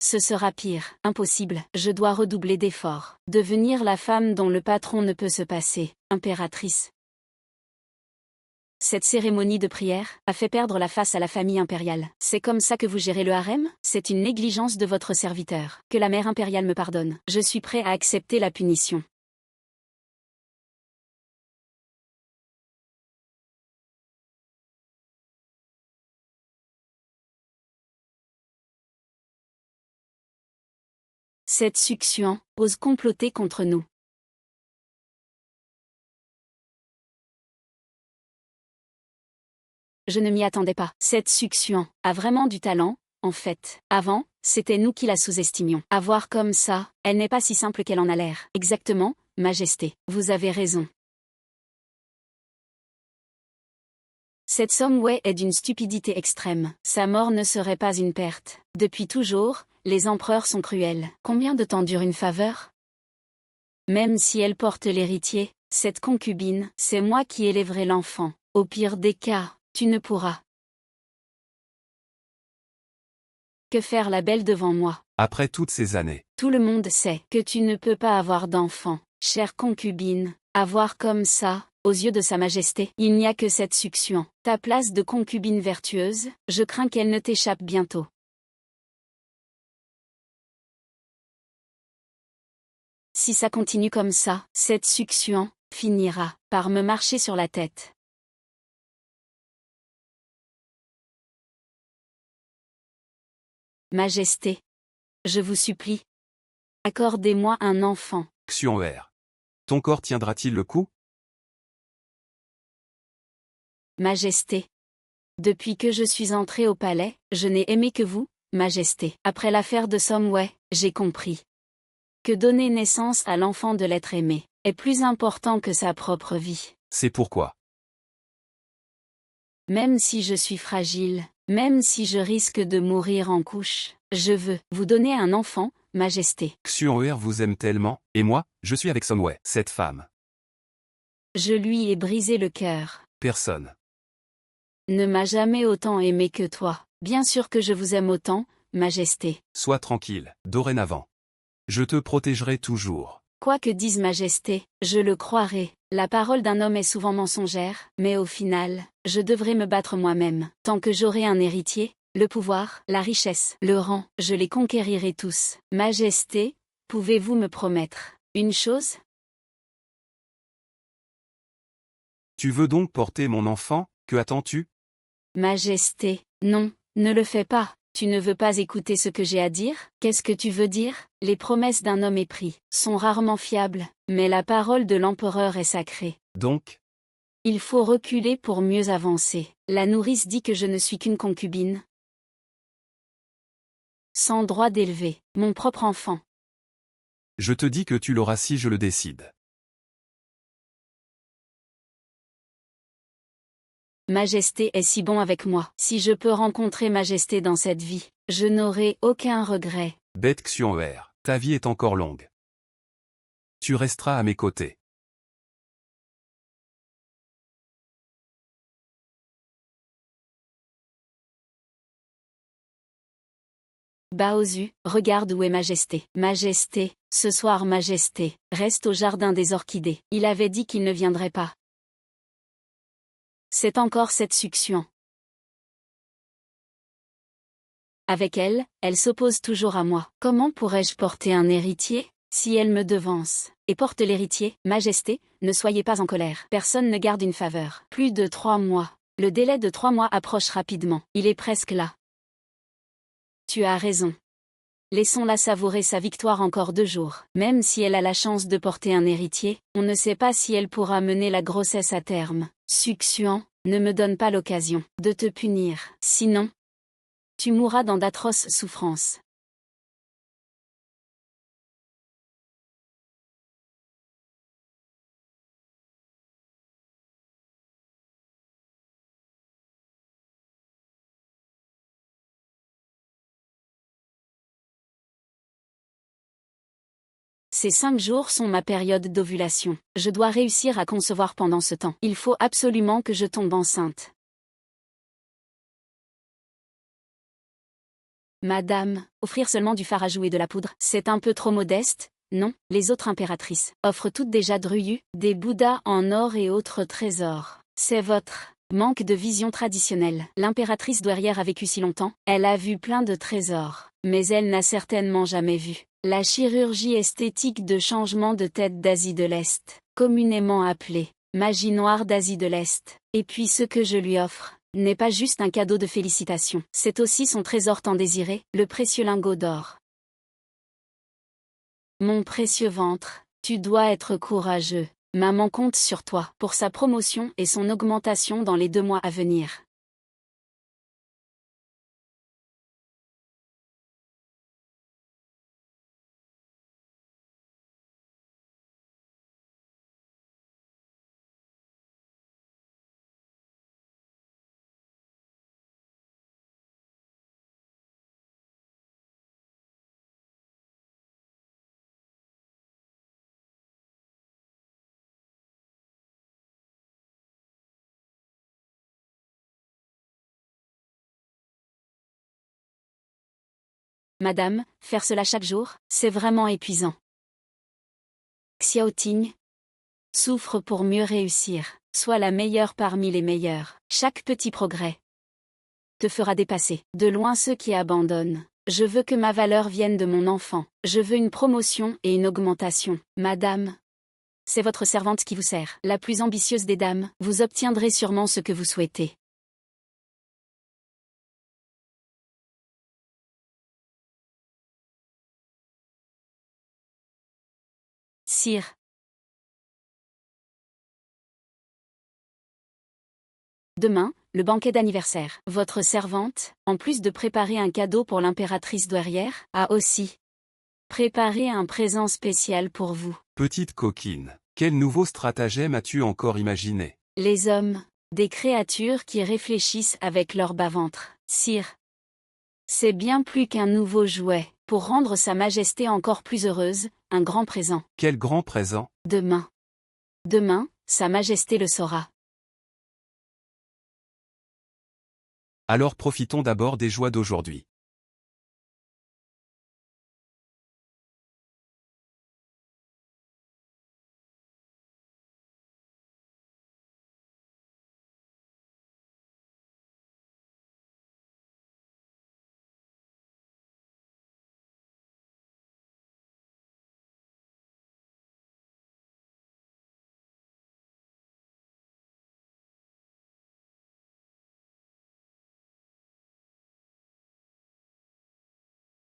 Ce sera pire. Impossible. Je dois redoubler d'efforts. Devenir la femme dont le patron ne peut se passer. Impératrice. Cette cérémonie de prière a fait perdre la face à la famille impériale. C'est comme ça que vous gérez le harem? C'est une négligence de votre serviteur. Que la mère impériale me pardonne. Je suis prêt à accepter la punition. Cette succion ose comploter contre nous. Je ne m'y attendais pas. Cette succion a vraiment du talent, en fait. Avant, c'était nous qui la sous-estimions. À voir comme ça, elle n'est pas si simple qu'elle en a l'air. Exactement, Majesté. Vous avez raison. Cette Someway est d'une stupidité extrême. Sa mort ne serait pas une perte. Depuis toujours, les empereurs sont cruels. Combien de temps dure une faveur? Même si elle porte l'héritier, cette concubine, c'est moi qui élèverai l'enfant. Au pire des cas, tu ne pourras que faire la belle devant moi. Après toutes ces années. Tout le monde sait que tu ne peux pas avoir d'enfant, chère concubine. Avoir comme ça, aux yeux de Sa Majesté, il n'y a que cette succion. Ta place de concubine vertueuse, je crains qu'elle ne t'échappe bientôt. Si ça continue comme ça, cette succion finira par me marcher sur la tête. Majesté, je vous supplie, accordez-moi un enfant. Xuan'er. Ton corps tiendra-t-il le coup? Majesté. Depuis que je suis entrée au palais, je n'ai aimé que vous, Majesté. Après l'affaire de Someway, j'ai compris que donner naissance à l'enfant de l'être aimé est plus important que sa propre vie. C'est pourquoi. Même si je suis fragile, même si je risque de mourir en couche, je veux vous donner un enfant, Majesté. Xuan'er vous aime tellement, et moi, je suis avec Someway, cette femme. Je lui ai brisé le cœur. Personne Ne m'a jamais autant aimé que toi. Bien sûr que je vous aime autant, Majesté. Sois tranquille, dorénavant. Je te protégerai toujours. Quoi que dise Majesté, je le croirai. La parole d'un homme est souvent mensongère, mais au final, je devrais me battre moi-même. Tant que j'aurai un héritier, le pouvoir, la richesse, le rang, je les conquérirai tous. Majesté, pouvez-vous me promettre une chose? Tu veux donc porter mon enfant? Que attends-tu? Majesté, non, ne le fais pas. Tu ne veux pas écouter ce que j'ai à dire? Qu'est-ce que tu veux dire? Les promesses d'un homme épris sont rarement fiables, mais la parole de l'empereur est sacrée. Donc, Il faut reculer pour mieux avancer. La nourrice dit que je ne suis qu'une concubine, sans droit d'élever mon propre enfant. je te dis que tu l'auras si je le décide. Majesté est si bon avec moi. Si je peux rencontrer Majesté dans cette vie, je n'aurai aucun regret. Bête Xuan'er, ta vie est encore longue. Tu resteras à mes côtés. Baozu, regarde où est Majesté. Majesté, ce soir Majesté, reste au jardin des orchidées. Il avait dit qu'il ne viendrait pas. C'est encore cette succion. Avec elle, elle s'oppose toujours à moi. Comment pourrais-je porter un héritier, si elle me devance, et porte l'héritier? Majesté, ne soyez pas en colère. Personne ne garde une faveur. Plus de 3 mois. Le délai de 3 mois approche rapidement. Il est presque là. Tu as raison. Laissons-la savourer sa victoire encore 2 jours. Même si elle a la chance de porter un héritier, on ne sait pas si elle pourra mener la grossesse à terme. Succion, ne me donne pas l'occasion de te punir. Sinon, tu mourras dans d'atroces souffrances. Ces 5 jours sont ma période d'ovulation. Je dois réussir à concevoir pendant ce temps. Il faut absolument que je tombe enceinte. Madame, offrir seulement du fard à jouer et de la poudre, c'est un peu trop modeste, non? Les autres impératrices offrent toutes des jades ruyus, des bouddhas en or et autres trésors. C'est votre manque de vision traditionnelle. L'impératrice douairière a vécu si longtemps, elle a vu plein de trésors, mais elle n'a certainement jamais vu la chirurgie esthétique de changement de tête d'Asie de l'Est, communément appelée magie noire d'Asie de l'Est. Et puis ce que je lui offre n'est pas juste un cadeau de félicitations, c'est aussi son trésor tant désiré, le précieux lingot d'or. Mon précieux ventre, tu dois être courageux. Maman compte sur toi pour sa promotion et son augmentation dans les 2 mois à venir. Madame, faire cela chaque jour, c'est vraiment épuisant. Xiao Ting souffre pour mieux réussir, sois la meilleure parmi les meilleurs. Chaque petit progrès te fera dépasser de loin ceux qui abandonnent. Je veux que ma valeur vienne de mon enfant. Je veux une promotion et une augmentation. Madame, c'est votre servante qui vous sert. La plus ambitieuse des dames, vous obtiendrez sûrement ce que vous souhaitez. Sire. Demain, le banquet d'anniversaire. Votre servante, en plus de préparer un cadeau pour l'impératrice douairière, a aussi préparé un présent spécial pour vous. Petite coquine, quel nouveau stratagème as-tu encore imaginé? Les hommes, des créatures qui réfléchissent avec leur bas-ventre. Sire, c'est bien plus qu'un nouveau jouet. Pour rendre Sa Majesté encore plus heureuse, un grand présent. Quel grand présent? Demain. Demain, Sa Majesté le saura. Alors profitons d'abord des joies d'aujourd'hui.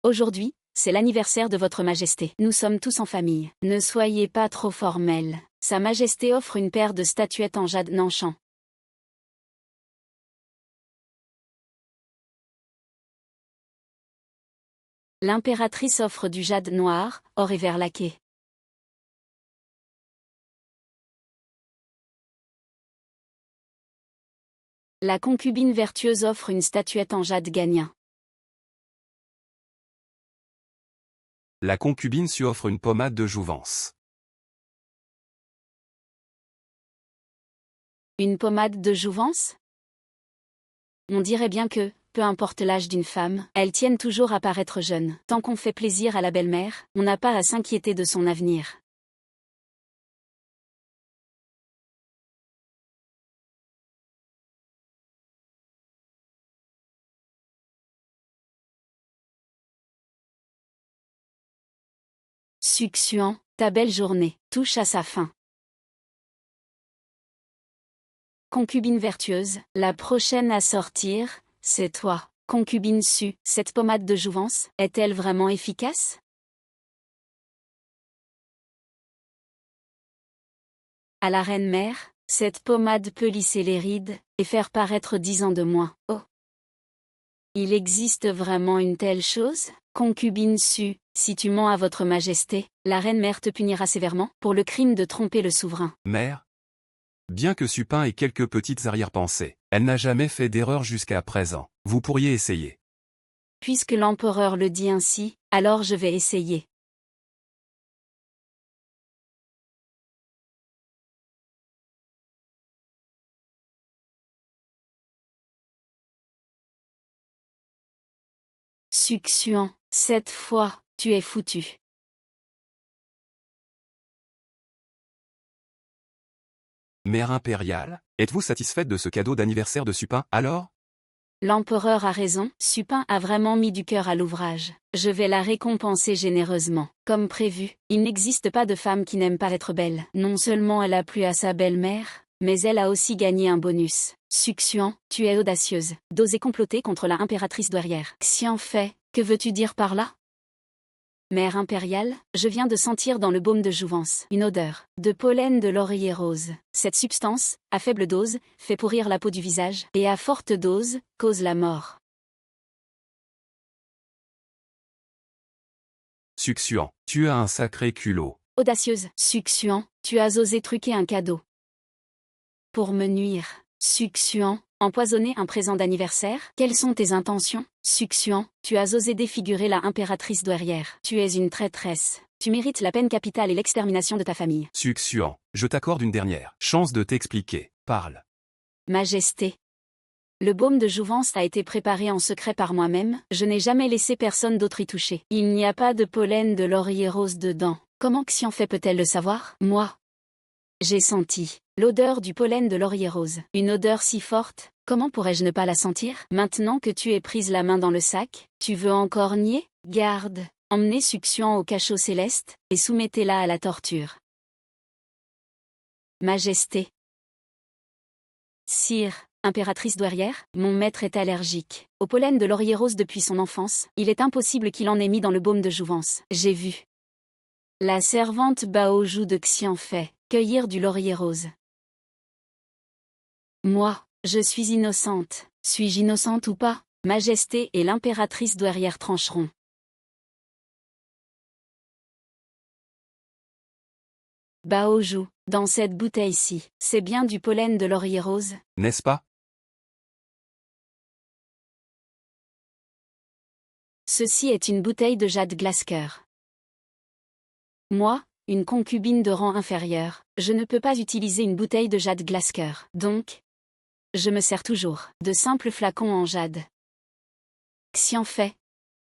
Aujourd'hui, c'est l'anniversaire de votre Majesté. Nous sommes tous en famille. Ne soyez pas trop formels. Sa Majesté offre une paire de statuettes en jade Nanshan. L'impératrice offre du jade noir, or et vert laqué. La concubine vertueuse offre une statuette en jade gagnin. La concubine Su offre une pommade de jouvence. Une pommade de jouvence? On dirait bien que, peu importe l'âge d'une femme, elles tiennent toujours à paraître jeune. Tant qu'on fait plaisir à la belle-mère, on n'a pas à s'inquiéter de son avenir. Succiant, ta belle journée touche à sa fin. Concubine vertueuse, la prochaine à sortir, c'est toi. Concubine Su, cette pommade de jouvence, est-elle vraiment efficace? À la reine-mère, cette pommade peut lisser les rides, et faire paraître 10 ans de moins. Oh! Il existe vraiment une telle chose? Concubine Su, si tu mens à votre majesté, la reine-mère te punira sévèrement pour le crime de tromper le souverain. Mère? Bien que Supin ait quelques petites arrière-pensées, elle n'a jamais fait d'erreur jusqu'à présent. Vous pourriez essayer. Puisque l'empereur le dit ainsi, alors je vais essayer. Succion. Cette fois, tu es foutu. Mère impériale, êtes-vous satisfaite de ce cadeau d'anniversaire de Supin, alors? L'empereur a raison, Supin a vraiment mis du cœur à l'ouvrage. Je vais la récompenser généreusement. Comme prévu, il n'existe pas de femme qui n'aime pas être belle. Non seulement elle a plu à sa belle-mère, mais elle a aussi gagné un bonus. Succion, tu es audacieuse. D'oser comploter contre la impératrice douairière. Xianfei, que veux-tu dire par là? Mère impériale, je viens de sentir dans le baume de jouvence une odeur de pollen de laurier rose. Cette substance, à faible dose, fait pourrir la peau du visage, et à forte dose, cause la mort. Succion, tu as un sacré culot. Audacieuse, Succion, tu as osé truquer un cadeau. Pour me nuire. Succion, empoisonner un présent d'anniversaire? Quelles sont tes intentions? Succion, tu as osé défigurer la impératrice douairière. Tu es une traîtresse. Tu mérites la peine capitale et l'extermination de ta famille. Succion, je t'accorde une dernière chance de t'expliquer. Parle. Majesté. Le baume de jouvence a été préparé en secret par moi-même, je n'ai jamais laissé personne d'autre y toucher. Il n'y a pas de pollen de laurier rose dedans. Comment Xianfei peut-elle le savoir? Moi. J'ai senti l'odeur du pollen de laurier rose. Une odeur si forte, comment pourrais-je ne pas la sentir? Maintenant que tu es prise la main dans le sac, tu veux encore nier? Garde, emmenez Succion au cachot céleste, et soumettez-la à la torture. Majesté. Sire, impératrice douairière, mon maître est allergique au pollen de laurier rose depuis son enfance, il est impossible qu'il en ait mis dans le baume de jouvence. J'ai vu la servante Baozhou de Xianfei cueillir du laurier rose. Moi, je suis innocente. Suis-je innocente ou pas? Majesté et l'impératrice douairière trancheront. Baozhou, dans cette bouteille-ci, c'est bien du pollen de laurier rose? N'est-ce pas? Ceci est une bouteille de jade glace-cœur. Moi, une concubine de rang inférieur, je ne peux pas utiliser une bouteille de jade glace-cœur. Donc, je me sers toujours de simples flacons en jade. Xianfei,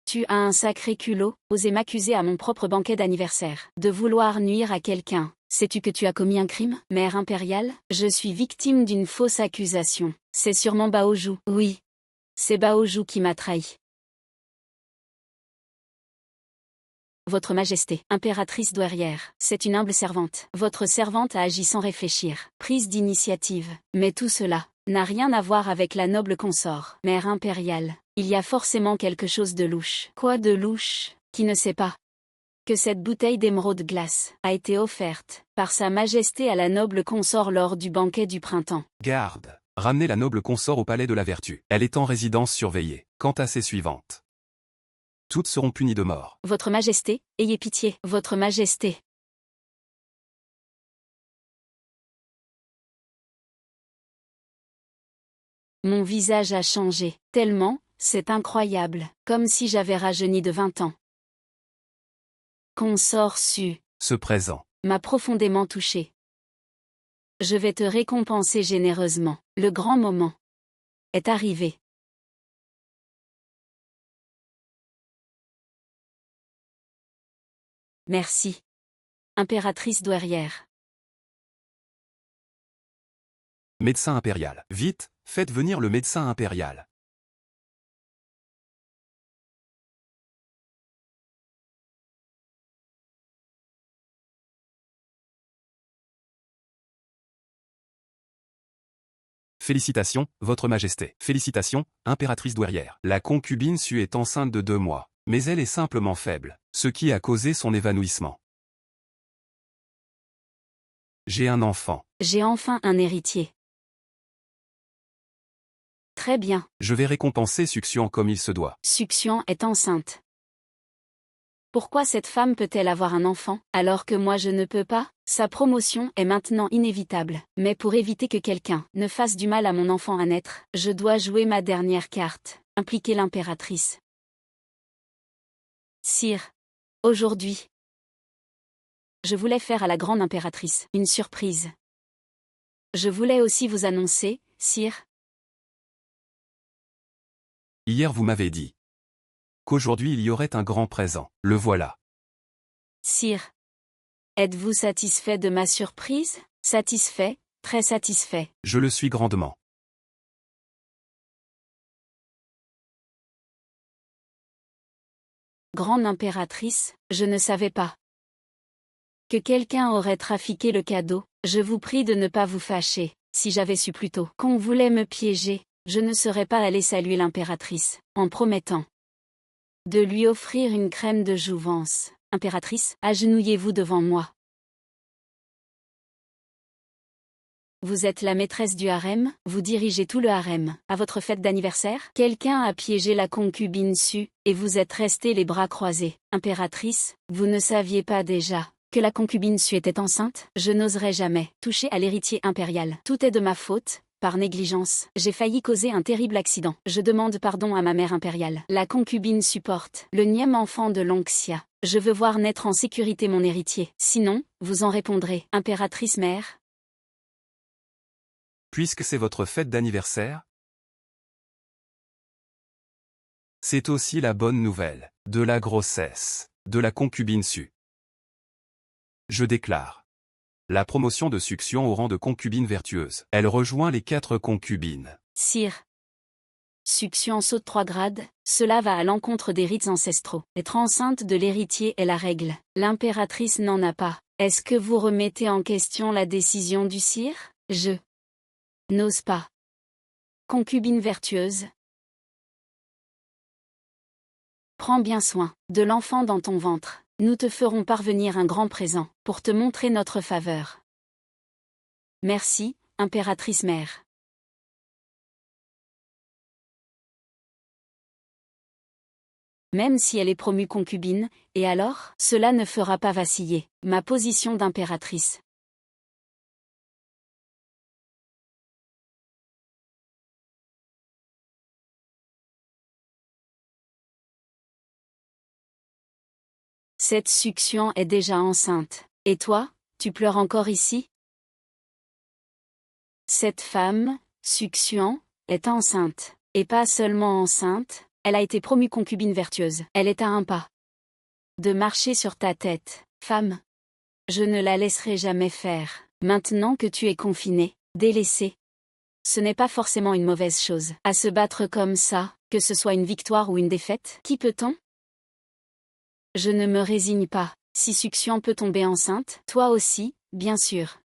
tu as un sacré culot, oser m'accuser à mon propre banquet d'anniversaire, de vouloir nuire à quelqu'un. Sais-tu que tu as commis un crime? Mère impériale, je suis victime d'une fausse accusation. C'est sûrement Baozhou. Oui. C'est Baozhou qui m'a trahi. Votre Majesté, impératrice douairière, c'est une humble servante. Votre servante a agi sans réfléchir, prise d'initiative. Mais tout cela n'a rien à voir avec la noble consort. Mère impériale, il y a forcément quelque chose de louche. Quoi de louche? Qui ne sait pas que cette bouteille d'émeraude glace a été offerte par Sa Majesté à la noble consort lors du banquet du printemps. Garde. Ramenez la noble consort au palais de la Vertu. Elle est en résidence surveillée. Quant à ses suivantes, toutes seront punies de mort. Votre Majesté, ayez pitié. Votre Majesté. Mon visage a changé, tellement, c'est incroyable, comme si j'avais rajeuni de 20 ans. Consort Ce présent m'a profondément touché. Je vais te récompenser généreusement. Le grand moment est arrivé. Merci. Impératrice douairière. Médecin impérial. Vite, faites venir le médecin impérial. Félicitations, Votre Majesté. Félicitations, impératrice douairière. La concubine Su est enceinte de 2 mois, mais elle est simplement faible, ce qui a causé son évanouissement. J'ai un enfant. J'ai enfin un héritier. Très bien. Je vais récompenser Succion comme il se doit. Succion est enceinte. Pourquoi cette femme peut-elle avoir un enfant, alors que moi je ne peux pas? Sa promotion est maintenant inévitable. Mais pour éviter que quelqu'un ne fasse du mal à mon enfant à naître, je dois jouer ma dernière carte, impliquer l'impératrice. Sire, aujourd'hui, je voulais faire à la grande impératrice une surprise. Je voulais aussi vous annoncer, sire. Hier vous m'avez dit qu'aujourd'hui il y aurait un grand présent. Le voilà. Sire. Êtes-vous satisfait de ma surprise? Satisfait, très satisfait. Je le suis grandement. Grande impératrice, je ne savais pas que quelqu'un aurait trafiqué le cadeau. Je vous prie de ne pas vous fâcher. Si j'avais su plus tôt qu'on voulait me piéger, je ne serais pas allé saluer l'impératrice, en promettant de lui offrir une crème de jouvence. Impératrice, agenouillez-vous devant moi. Vous êtes la maîtresse du harem, vous dirigez tout le harem. À votre fête d'anniversaire, quelqu'un a piégé la concubine Su, et vous êtes restée les bras croisés. Impératrice, vous ne saviez pas déjà que la concubine Su était enceinte? Je n'oserais jamais toucher à l'héritier impérial. Tout est de ma faute. Par négligence, j'ai failli causer un terrible accident. Je demande pardon à ma mère impériale. La concubine supporte le nième enfant de l'Onxia. Je veux voir naître en sécurité mon héritier. Sinon, vous en répondrez. Impératrice mère. Puisque c'est votre fête d'anniversaire, c'est aussi la bonne nouvelle de la grossesse de la concubine Su. Je déclare la promotion de Succion au rang de concubine vertueuse. Elle rejoint les 4 concubines. Sire. Succion saute 3 grades, cela va à l'encontre des rites ancestraux. Être enceinte de l'héritier est la règle. L'impératrice n'en a pas. Est-ce que vous remettez en question la décision du sire? Je n'ose pas. Concubine vertueuse. Prends bien soin de l'enfant dans ton ventre. Nous te ferons parvenir un grand présent, pour te montrer notre faveur. Merci, impératrice mère. Même si elle est promue concubine, et alors, cela ne fera pas vaciller ma position d'impératrice. Cette Succion est déjà enceinte. Et toi, tu pleures encore ici? Cette femme, Succion, est enceinte. Et pas seulement enceinte, elle a été promue concubine vertueuse. Elle est à un pas de marcher sur ta tête, femme. Je ne la laisserai jamais faire. Maintenant que tu es confinée, délaissée. Ce n'est pas forcément une mauvaise chose. À se battre comme ça, que ce soit une victoire ou une défaite, qui peut-on? Je ne me résigne pas. Si Succion peut tomber enceinte, toi aussi, bien sûr.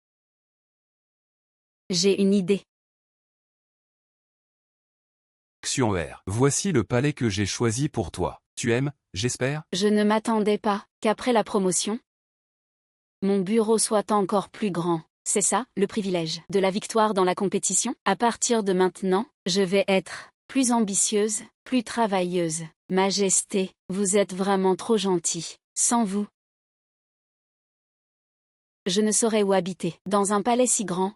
J'ai une idée. Succion R. Voici le palais que j'ai choisi pour toi. Tu aimes, j'espère? Je ne m'attendais pas qu'après la promotion, mon bureau soit encore plus grand. C'est ça, le privilège de la victoire dans la compétition. À partir de maintenant, je vais être plus ambitieuse, plus travailleuse. Majesté, vous êtes vraiment trop gentil. Sans vous, je ne saurais où habiter. Dans un palais si grand,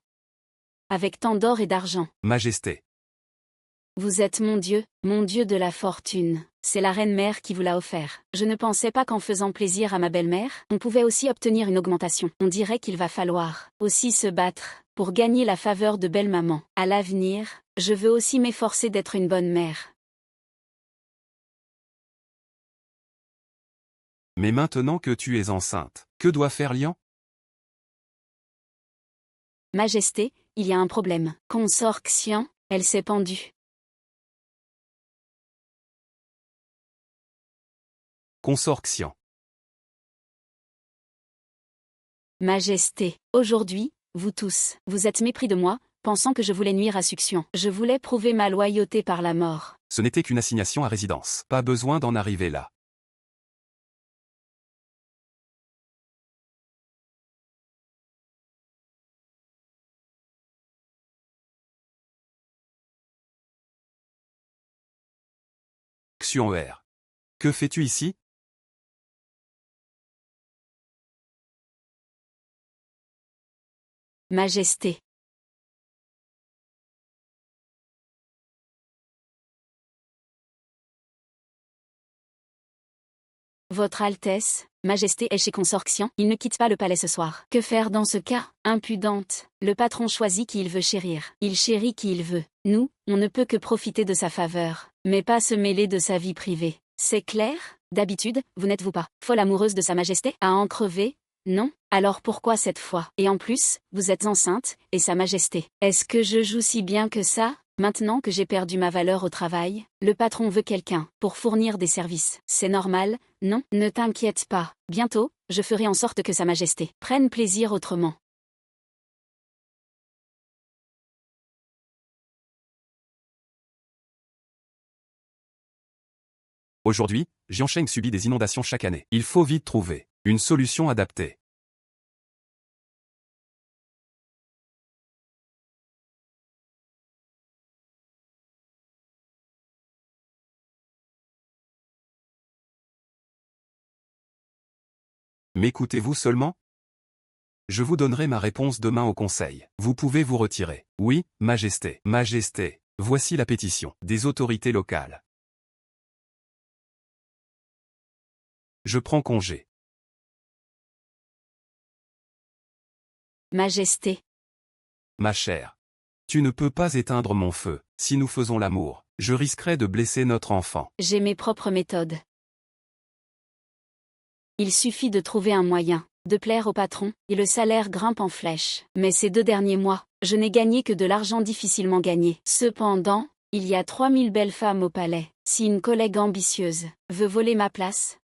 avec tant d'or et d'argent. Majesté. Vous êtes mon dieu de la fortune. C'est la reine-mère qui vous l'a offert. Je ne pensais pas qu'en faisant plaisir à ma belle-mère, on pouvait aussi obtenir une augmentation. On dirait qu'il va falloir aussi se battre pour gagner la faveur de belle-maman. À l'avenir, je veux aussi m'efforcer d'être une bonne mère. Mais maintenant que tu es enceinte, que doit faire Lian? Majesté, il y a un problème. Consort Xian, elle s'est pendue. Consort Xian. Majesté, aujourd'hui, vous tous, vous êtes mépris de moi, pensant que je voulais nuire à Succion. Je voulais prouver ma loyauté par la mort. Ce n'était qu'une assignation à résidence. Pas besoin d'en arriver là. Succion R. Que fais-tu ici? Majesté. Votre Altesse, Majesté est chez Consort Xian, il ne quitte pas le palais ce soir. Que faire dans ce cas? Impudente. Le patron choisit qui il veut chérir. Il chérit qui il veut. Nous, on ne peut que profiter de sa faveur, mais pas se mêler de sa vie privée. C'est clair? D'habitude, vous n'êtes-vous pas folle amoureuse de Sa Majesté? À en crever? Non? Alors pourquoi cette fois? Et en plus, vous êtes enceinte, et Sa Majesté. Est-ce que je joue si bien que ça? Maintenant que j'ai perdu ma valeur au travail, le patron veut quelqu'un pour fournir des services. C'est normal, non? Ne t'inquiète pas. Bientôt, je ferai en sorte que Sa Majesté prenne plaisir autrement. Aujourd'hui, Jiansheng subit des inondations chaque année. Il faut vite trouver une solution adaptée. M'écoutez-vous seulement? Je vous donnerai ma réponse demain au conseil. Vous pouvez vous retirer. Oui, Majesté. Majesté, voici la pétition des autorités locales. Je prends congé. Majesté. Ma chère. Tu ne peux pas éteindre mon feu. Si nous faisons l'amour, je risquerais de blesser notre enfant. J'ai mes propres méthodes. Il suffit de trouver un moyen de plaire au patron, et le salaire grimpe en flèche. Mais ces 2 derniers mois, je n'ai gagné que de l'argent difficilement gagné. Cependant, il y a 3000 belles femmes au palais. Si une collègue ambitieuse veut voler ma place,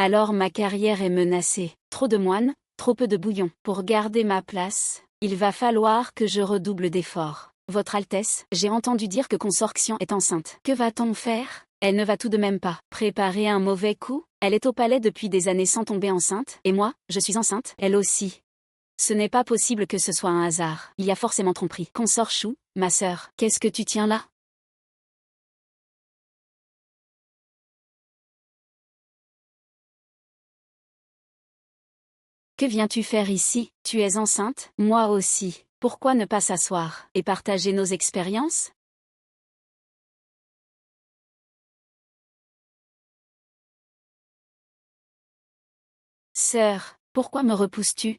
alors ma carrière est menacée. Trop de moines, trop peu de bouillon. Pour garder ma place, il va falloir que je redouble d'efforts. Votre Altesse, j'ai entendu dire que Consorction est enceinte. Que va-t-on faire? Elle ne va tout de même pas préparer un mauvais coup? Elle est au palais depuis des années sans tomber enceinte, et moi, je suis enceinte, elle aussi. Ce n'est pas possible que ce soit un hasard. Il y a forcément tromperie. Consort Chou, ma sœur, qu'est-ce que tu tiens là? Que viens-tu faire ici? Tu es enceinte? Moi aussi. Pourquoi ne pas s'asseoir et partager nos expériences? Sœur, pourquoi me repousses-tu?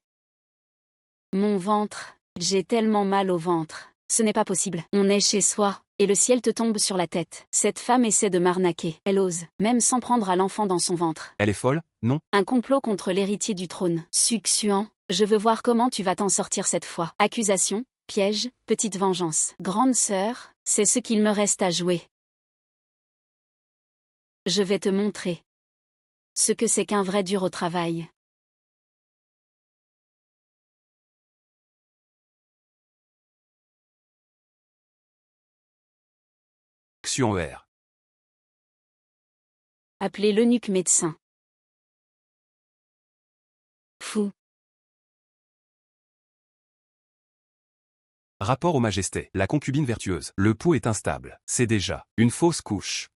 Mon ventre, j'ai tellement mal au ventre. Ce n'est pas possible. On est chez soi, et le ciel te tombe sur la tête. Cette femme essaie de m'arnaquer. Elle ose, même sans prendre à l'enfant dans son ventre. Elle est folle, non? Un complot contre l'héritier du trône. Succion, je veux voir comment tu vas t'en sortir cette fois. Accusation, piège, petite vengeance. Grande sœur, c'est ce qu'il me reste à jouer. Je vais te montrer ce que c'est qu'un vrai dur au travail. Action ER. Appelez l'eunuque médecin. Fou. Rapport aux majestés. La concubine vertueuse. Le pouls est instable. C'est déjà une fausse couche.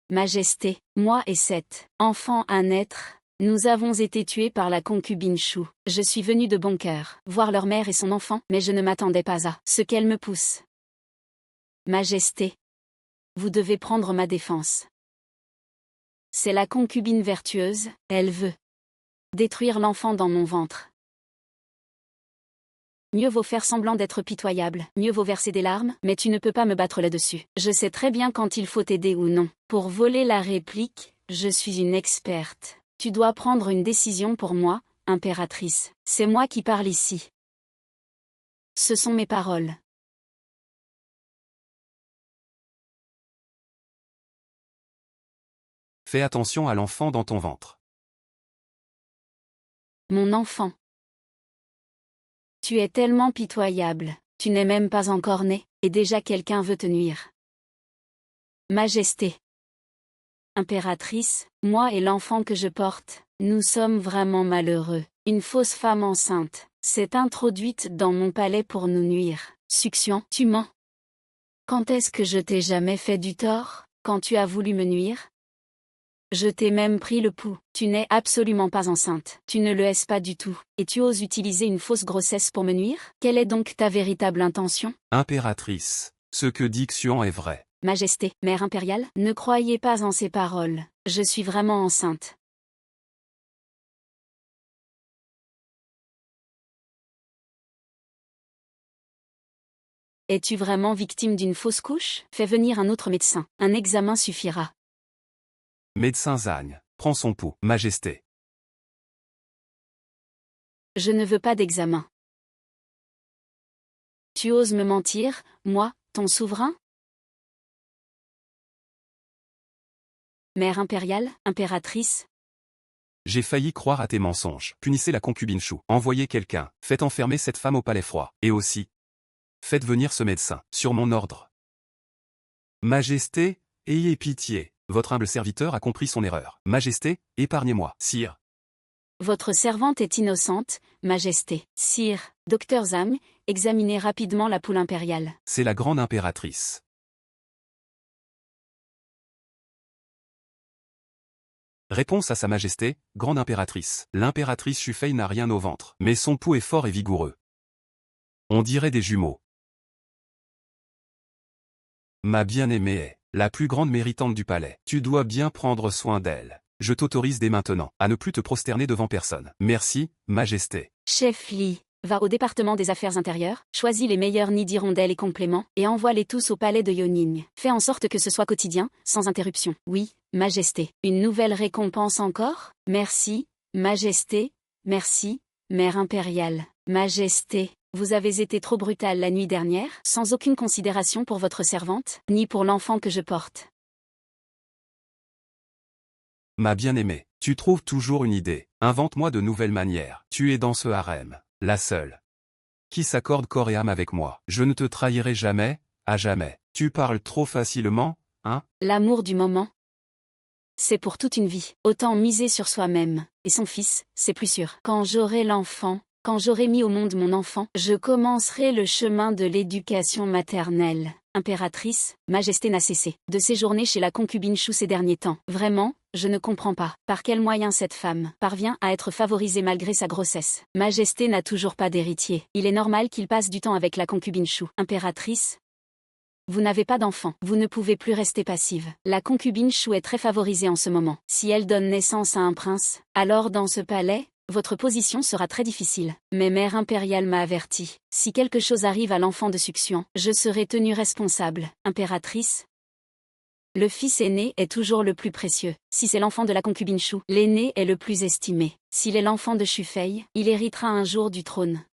Majesté, moi et 7 enfants à naître, nous avons été tués par la concubine Chou. Je suis venue de bon cœur voir leur mère et son enfant, mais je ne m'attendais pas à ce qu'elle me pousse. Majesté, vous devez prendre ma défense. C'est la concubine vertueuse, elle veut détruire l'enfant dans mon ventre. Mieux vaut faire semblant d'être pitoyable, mieux vaut verser des larmes, mais tu ne peux pas me battre là-dessus. Je sais très bien quand il faut aider ou non. Pour voler la réplique, je suis une experte. Tu dois prendre une décision pour moi, impératrice. C'est moi qui parle ici. Ce sont mes paroles. Fais attention à l'enfant dans ton ventre. Mon enfant. Tu es tellement pitoyable, tu n'es même pas encore né, et déjà quelqu'un veut te nuire. Majesté. Impératrice, moi et l'enfant que je porte, nous sommes vraiment malheureux. Une fausse femme enceinte s'est introduite dans mon palais pour nous nuire. Succion, tu mens. Quand est-ce que je t'ai jamais fait du tort, quand tu as voulu me nuire? Je t'ai même pris le pouls. Tu n'es absolument pas enceinte. Tu ne le es pas du tout. Et tu oses utiliser une fausse grossesse pour me nuire? Quelle est donc ta véritable intention? Impératrice, ce que dit Xian est vrai. Majesté, mère impériale, ne croyez pas en ces paroles. Je suis vraiment enceinte. Es-tu vraiment victime d'une fausse couche? Fais venir un autre médecin. Un examen suffira. Médecin Zagne, prends son pouls, Majesté. Je ne veux pas d'examen. Tu oses me mentir, moi, ton souverain? Mère impériale, impératrice. J'ai failli croire à tes mensonges. Punissez la concubine Chou. Envoyez quelqu'un. Faites enfermer cette femme au palais froid. Et aussi, faites venir ce médecin, sur mon ordre. Majesté, ayez pitié. Votre humble serviteur a compris son erreur. Majesté, épargnez-moi, sire. Votre servante est innocente, Majesté. Sire, Docteur Zam, examinez rapidement la poule impériale. C'est la grande impératrice. Réponse à sa majesté, grande impératrice. L'impératrice Shufei n'a rien au ventre, mais son pouls est fort et vigoureux. On dirait des jumeaux. Ma bien-aimée est la plus grande méritante du palais. Tu dois bien prendre soin d'elle. Je t'autorise dès maintenant à ne plus te prosterner devant personne. Merci, majesté. Chef Li, va au département des affaires intérieures, choisis les meilleurs nids d'hirondelles et compléments, et envoie-les tous au palais de Yoning. Fais en sorte que ce soit quotidien, sans interruption. Oui, Majesté. Une nouvelle récompense encore? Merci, Majesté. Merci, Mère impériale. Majesté. Vous avez été trop brutale la nuit dernière, sans aucune considération pour votre servante, ni pour l'enfant que je porte. Ma bien-aimée, tu trouves toujours une idée. Invente-moi de nouvelles manières. Tu es dans ce harem, la seule qui s'accorde corps et âme avec moi. Je ne te trahirai jamais, à jamais. Tu parles trop facilement, hein? L'amour du moment. C'est pour toute une vie. Autant miser sur soi-même. Et son fils, c'est plus sûr. Quand j'aurai l'enfant, quand j'aurai mis au monde mon enfant, je commencerai le chemin de l'éducation maternelle. Impératrice, Majesté n'a cessé de séjourner chez la concubine Chou ces derniers temps. Vraiment, je ne comprends pas. Par quels moyens cette femme parvient à être favorisée malgré sa grossesse? Majesté n'a toujours pas d'héritier. Il est normal qu'il passe du temps avec la concubine Chou. Impératrice, vous n'avez pas d'enfant. Vous ne pouvez plus rester passive. La concubine Chou est très favorisée en ce moment. Si elle donne naissance à un prince, alors dans ce palais, votre position sera très difficile. Mais Mère impériale m'a averti. Si quelque chose arrive à l'enfant de succion, je serai tenue responsable. Impératrice, le fils aîné est toujours le plus précieux. Si c'est l'enfant de la concubine Chou, l'aîné est le plus estimé. S'il est l'enfant de Shufei, il héritera un jour du trône.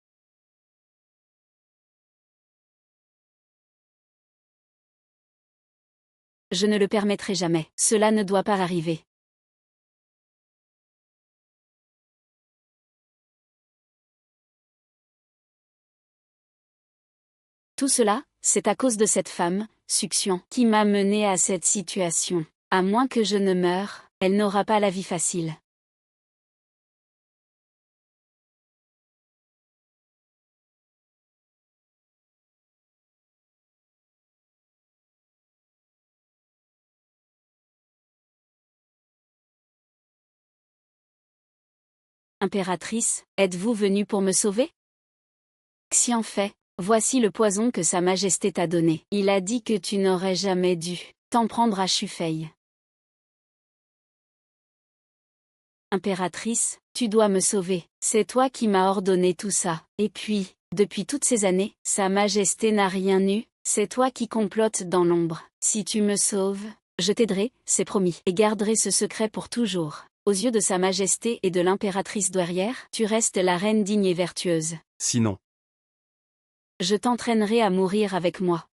Je ne le permettrai jamais. Cela ne doit pas arriver. Tout cela, c'est à cause de cette femme, Succion, qui m'a mené à cette situation. À moins que je ne meure, elle n'aura pas la vie facile. Impératrice, êtes-vous venue pour me sauver? Xian fait, voici le poison que Sa Majesté t'a donné. Il a dit que tu n'aurais jamais dû t'en prendre à Shufei. Impératrice, tu dois me sauver. C'est toi qui m'as ordonné tout ça. Et puis, depuis toutes ces années, Sa Majesté n'a rien eu. C'est toi qui complotes dans l'ombre. Si tu me sauves, je t'aiderai, c'est promis. Et garderai ce secret pour toujours. Aux yeux de Sa Majesté et de l'impératrice douairière, tu restes la reine digne et vertueuse. Sinon, je t'entraînerai à mourir avec moi.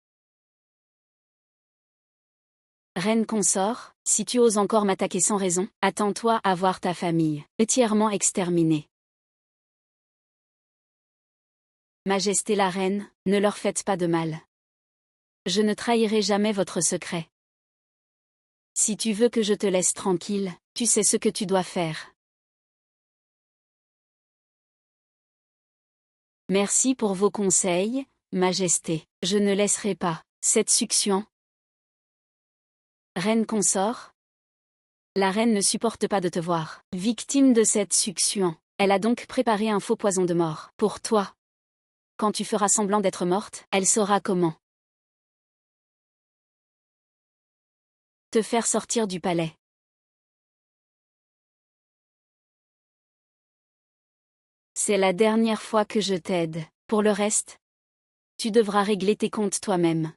Reine consort, si tu oses encore m'attaquer sans raison, attends-toi à voir ta famille entièrement exterminée. Majesté la reine, ne leur faites pas de mal. Je ne trahirai jamais votre secret. Si tu veux que je te laisse tranquille, tu sais ce que tu dois faire. Merci pour vos conseils, Majesté. Je ne laisserai pas cette succion. Reine consort. La reine ne supporte pas de te voir victime de cette succion. Elle a donc préparé un faux poison de mort pour toi. Quand tu feras semblant d'être morte, elle saura comment te faire sortir du palais. C'est la dernière fois que je t'aide. Pour le reste, tu devras régler tes comptes toi-même.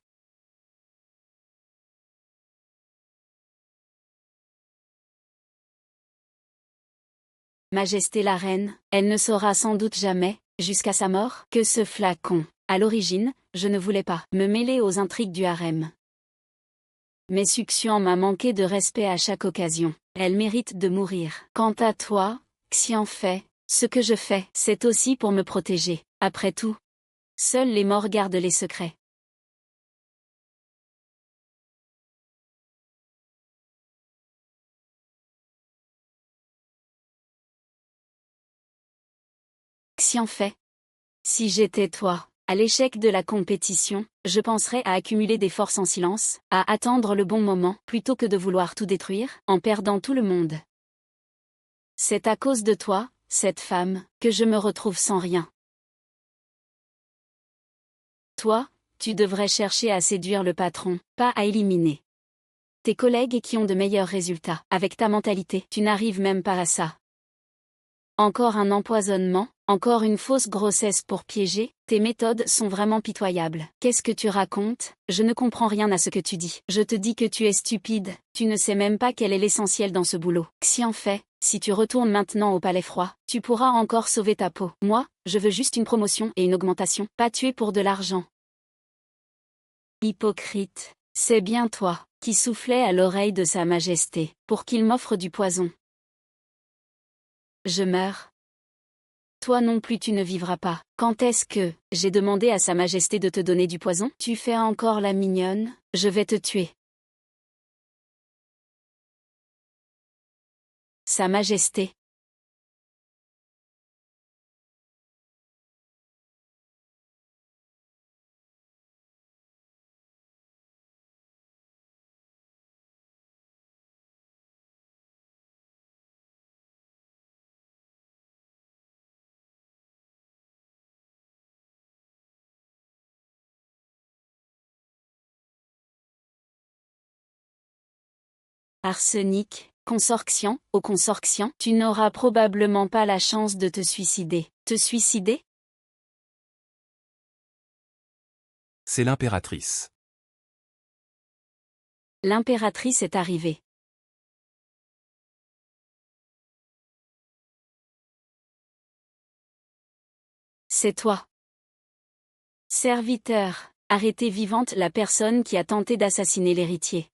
Majesté la reine, elle ne saura sans doute jamais, jusqu'à sa mort, que ce flacon. À l'origine, je ne voulais pas me mêler aux intrigues du harem. Mais Suxian m'a manqué de respect à chaque occasion. Elle mérite de mourir. Quant à toi, Xianfei, ce que je fais, c'est aussi pour me protéger. Après tout, seuls les morts gardent les secrets. Xianfei. Si j'étais toi, à l'échec de la compétition, je penserais à accumuler des forces en silence, à attendre le bon moment, plutôt que de vouloir tout détruire, en perdant tout le monde. C'est à cause de toi, cette femme, que je me retrouve sans rien. Toi, tu devrais chercher à séduire le patron, pas à éliminer tes collègues qui ont de meilleurs résultats. Avec ta mentalité, tu n'arrives même pas à ça. Encore un empoisonnement, encore une fausse grossesse pour piéger, tes méthodes sont vraiment pitoyables. Qu'est-ce que tu racontes? Je ne comprends rien à ce que tu dis. Je te dis que tu es stupide, tu ne sais même pas quel est l'essentiel dans ce boulot. Xianfei, si tu retournes maintenant au palais froid, tu pourras encore sauver ta peau. Moi, je veux juste une promotion et une augmentation, pas tuer pour de l'argent. Hypocrite, c'est bien toi, qui soufflais à l'oreille de Sa Majesté, pour qu'il m'offre du poison. Je meurs. Toi non plus tu ne vivras pas. Quand est-ce que j'ai demandé à Sa Majesté de te donner du poison? Tu fais encore la mignonne, je vais te tuer. Sa Majesté. Arsenic, consorxian, au consorxian, tu n'auras probablement pas la chance de te suicider. Te suicider? C'est l'impératrice. L'impératrice est arrivée. C'est toi. Serviteur, arrêtez vivante la personne qui a tenté d'assassiner l'héritier.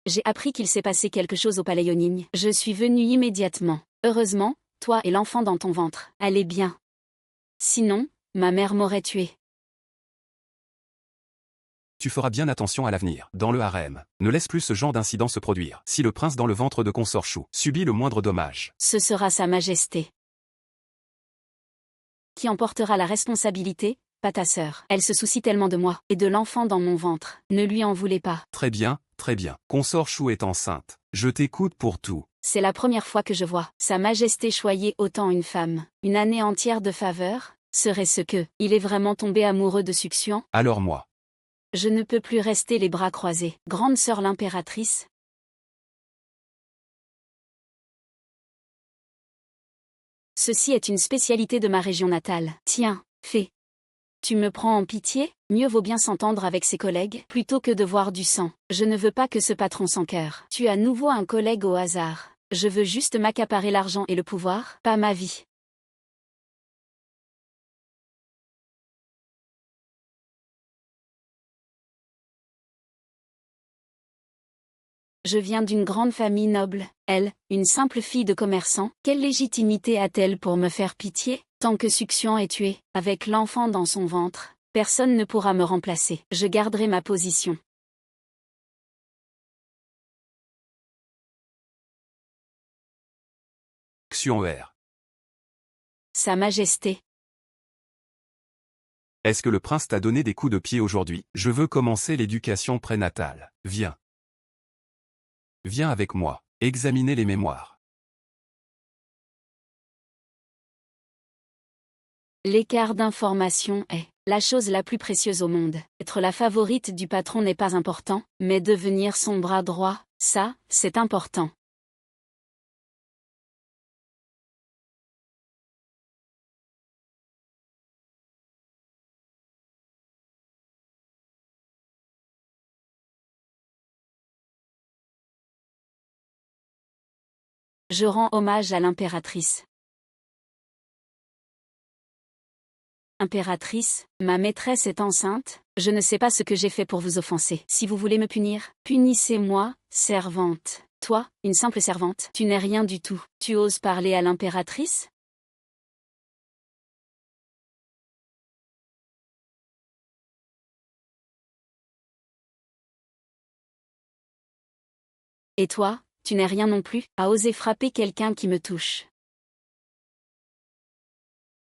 J'ai appris qu'il s'est passé quelque chose au palais Yonigne. Je suis venue immédiatement. Heureusement, toi et l'enfant dans ton ventre, allez bien. Sinon, ma mère m'aurait tué. Tu feras bien attention à l'avenir. Dans le harem, ne laisse plus ce genre d'incident se produire. Si le prince dans le ventre de Consort Chou subit le moindre dommage, Ce sera Sa Majesté qui en portera la responsabilité, pas ta sœur. Elle se soucie tellement de moi, et de l'enfant dans mon ventre. Ne lui en voulez pas. Très bien, très bien. Consort Chou est enceinte. Je t'écoute pour tout. C'est la première fois que je vois Sa Majesté choyer autant une femme. Une année entière de faveur, serait-ce que il est vraiment tombé amoureux de Suxian? Alors moi. Je ne peux plus rester les bras croisés. Grande sœur l'impératrice. Ceci est une spécialité de ma région natale. Tiens, fais. Tu me prends en pitié? Mieux vaut bien s'entendre avec ses collègues, plutôt que de voir du sang. Je ne veux pas que ce patron sans cœur. Tu as à nouveau un collègue au hasard. Je veux juste m'accaparer l'argent et le pouvoir, pas ma vie. Je viens d'une grande famille noble. Elle, une simple fille de commerçant, quelle légitimité a-t-elle pour me faire pitié? Tant que Suxian est tué, avec l'enfant dans son ventre, personne ne pourra me remplacer. Je garderai ma position. Xuan'er. Sa Majesté. Est-ce que le prince t'a donné des coups de pied aujourd'hui? Je veux commencer l'éducation prénatale. Viens. Viens avec moi, examiner les mémoires. L'écart d'information est la chose la plus précieuse au monde. Être la favorite du patron n'est pas important, mais devenir son bras droit, Ça, c'est important. Je rends hommage à l'impératrice. Impératrice, ma maîtresse est enceinte, je ne sais pas ce que j'ai fait pour vous offenser. Si vous voulez me punir, punissez-moi, servante. Toi, une simple servante, tu n'es rien du tout. Tu oses parler à l'impératrice? Et toi, tu n'es rien non plus, à oser frapper quelqu'un qui me touche.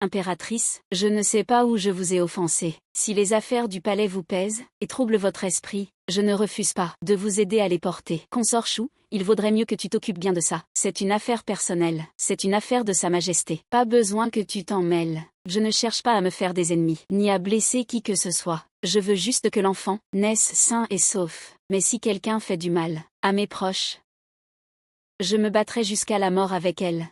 Impératrice, je ne sais pas où je vous ai offensé. Si les affaires du palais vous pèsent, et troublent votre esprit, je ne refuse pas de vous aider à les porter. Consort Chou, il vaudrait mieux que tu t'occupes bien de ça. C'est une affaire personnelle, c'est une affaire de Sa Majesté. Pas besoin que tu t'en mêles. Je ne cherche pas à me faire des ennemis, ni à blesser qui que ce soit. Je veux juste que l'enfant naisse sain et sauf. Mais si quelqu'un fait du mal à mes proches, je me battrai jusqu'à la mort avec elle.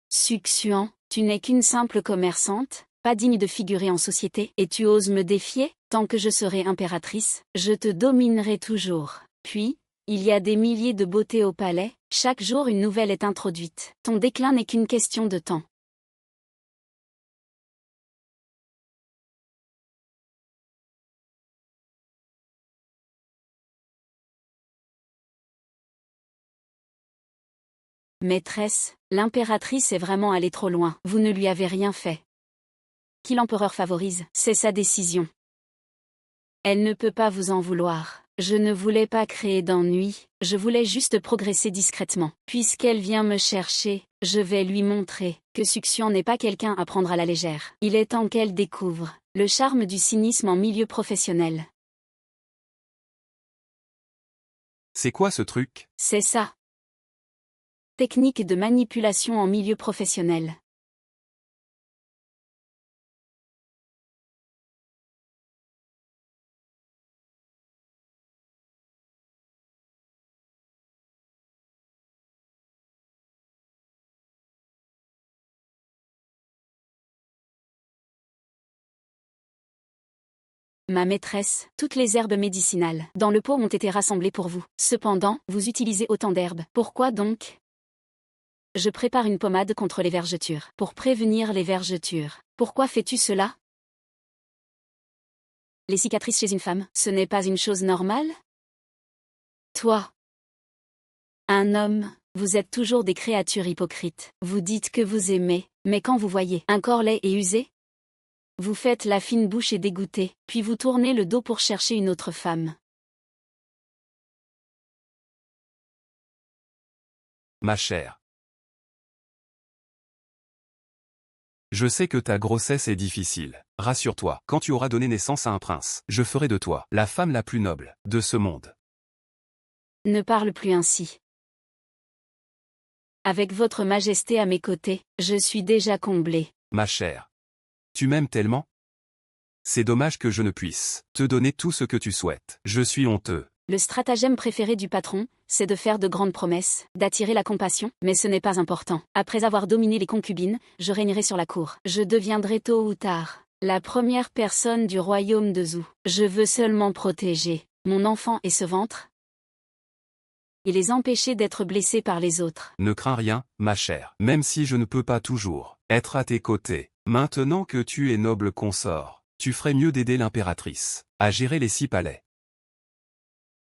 Succion, tu n'es qu'une simple commerçante, pas digne de figurer en société, et tu oses me défier? Tant que je serai impératrice, je te dominerai toujours. Puis, il y a des milliers de beautés au palais, chaque jour une nouvelle est introduite. Ton déclin n'est qu'une question de temps. Maîtresse, l'impératrice est vraiment allée trop loin. Vous ne lui avez rien fait. Qui l'empereur favorise, c'est sa décision. Elle ne peut pas vous en vouloir. Je ne voulais pas créer d'ennui, je voulais juste progresser discrètement. Puisqu'elle vient me chercher, je vais lui montrer que Succion n'est pas quelqu'un à prendre à la légère. Il est temps qu'elle découvre le charme du cynisme en milieu professionnel. C'est quoi ce truc? C'est ça. Technique de manipulation en milieu professionnel. Ma maîtresse, toutes les herbes médicinales dans le pot ont été rassemblées pour vous. Cependant, vous utilisez autant d'herbes. Pourquoi donc? Je prépare une pommade contre les vergetures. Pour prévenir les vergetures. Pourquoi fais-tu cela? Les cicatrices chez une femme, ce n'est pas une chose normale? Toi, un homme, vous êtes toujours des créatures hypocrites. Vous dites que vous aimez, mais quand vous voyez un corps laid et usé, vous faites la fine bouche et dégoûtée, puis vous tournez le dos pour chercher une autre femme. Ma chère. Je sais que ta grossesse est difficile. Rassure-toi, quand tu auras donné naissance à un prince, je ferai de toi la femme la plus noble de ce monde. Ne parle plus ainsi. Avec votre majesté à mes côtés, je suis déjà comblée. Ma chère. Tu m'aimes tellement? C'est dommage que je ne puisse te donner tout ce que tu souhaites. Je suis honteux. Le stratagème préféré du patron, c'est de faire de grandes promesses, d'attirer la compassion, mais ce n'est pas important. Après avoir dominé les concubines, je régnerai sur la cour. Je deviendrai tôt ou tard la première personne du royaume de Zhou. Je veux seulement protéger mon enfant et ce ventre, et les empêcher d'être blessés par les autres. Ne crains rien, ma chère. Même si je ne peux pas toujours être à tes côtés, maintenant que tu es noble consort, tu ferais mieux d'aider l'impératrice à gérer les 6 palais.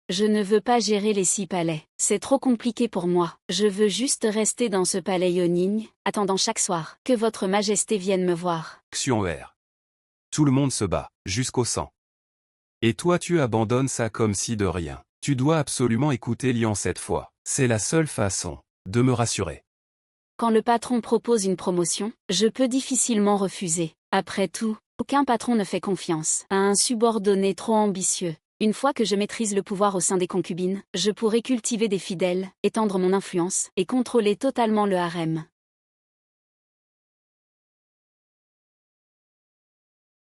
Je ne veux pas gérer les 6 palais. C'est trop compliqué pour moi. Je veux juste rester dans ce palais Yonigne, attendant chaque soir que votre majesté vienne me voir. Xuan'er. Tout le monde se bat, jusqu'au sang. Et toi tu abandonnes ça comme si de rien. Tu dois absolument écouter Lian cette fois. C'est la seule façon de me rassurer. Quand le patron propose une promotion, je peux difficilement refuser. Après tout, aucun patron ne fait confiance à un subordonné trop ambitieux. Une fois que je maîtrise le pouvoir au sein des concubines, je pourrai cultiver des fidèles, étendre mon influence, et contrôler totalement le harem.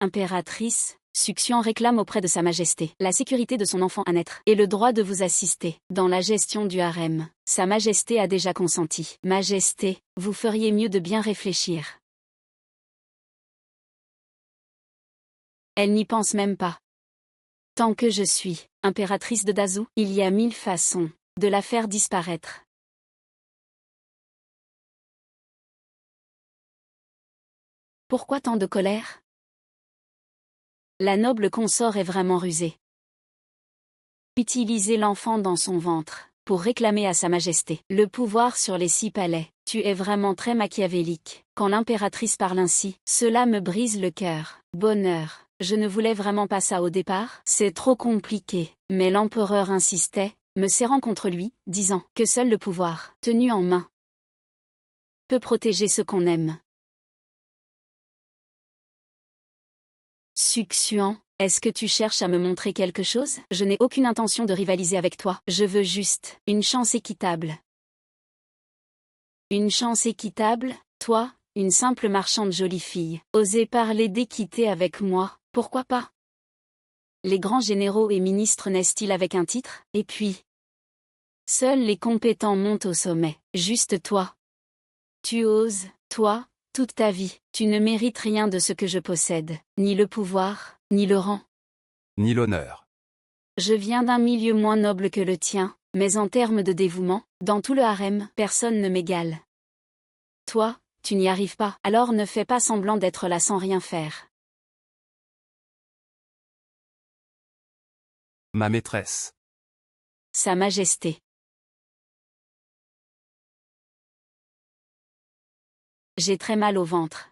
Impératrice, Succion réclame auprès de Sa Majesté la sécurité de son enfant à naître et le droit de vous assister dans la gestion du harem. Sa Majesté a déjà consenti. Majesté, vous feriez mieux de bien réfléchir. Elle n'y pense même pas. Tant que je suis impératrice de Dazou, il y a 1000 façons de la faire disparaître. Pourquoi tant de colère? La noble consort est vraiment rusée. Utiliser l'enfant dans son ventre pour réclamer à Sa Majesté le pouvoir sur les 6 palais. Tu es vraiment très machiavélique. Quand l'impératrice parle ainsi, cela me brise le cœur. Bonheur, je ne voulais vraiment pas ça au départ. C'est trop compliqué. Mais l'empereur insistait, me serrant contre lui, disant que seul le pouvoir, tenu en main, peut protéger ce qu'on aime. Succion, est-ce que tu cherches à me montrer quelque chose? Je n'ai aucune intention de rivaliser avec toi. Je veux juste une chance équitable. Une chance équitable, toi, une simple marchande jolie fille. Oser parler d'équité avec moi, pourquoi pas? Les grands généraux et ministres naissent-ils avec un titre? Et puis, seuls les compétents montent au sommet. Juste toi. Tu oses, toi, toute ta vie. Tu ne mérites rien de ce que je possède. Ni le pouvoir, ni le rang. Ni l'honneur. Je viens d'un milieu moins noble que le tien, mais en termes de dévouement, dans tout le harem, personne ne m'égale. Toi, tu n'y arrives pas, alors ne fais pas semblant d'être là sans rien faire. Ma maîtresse. Sa Majesté. J'ai très mal au ventre.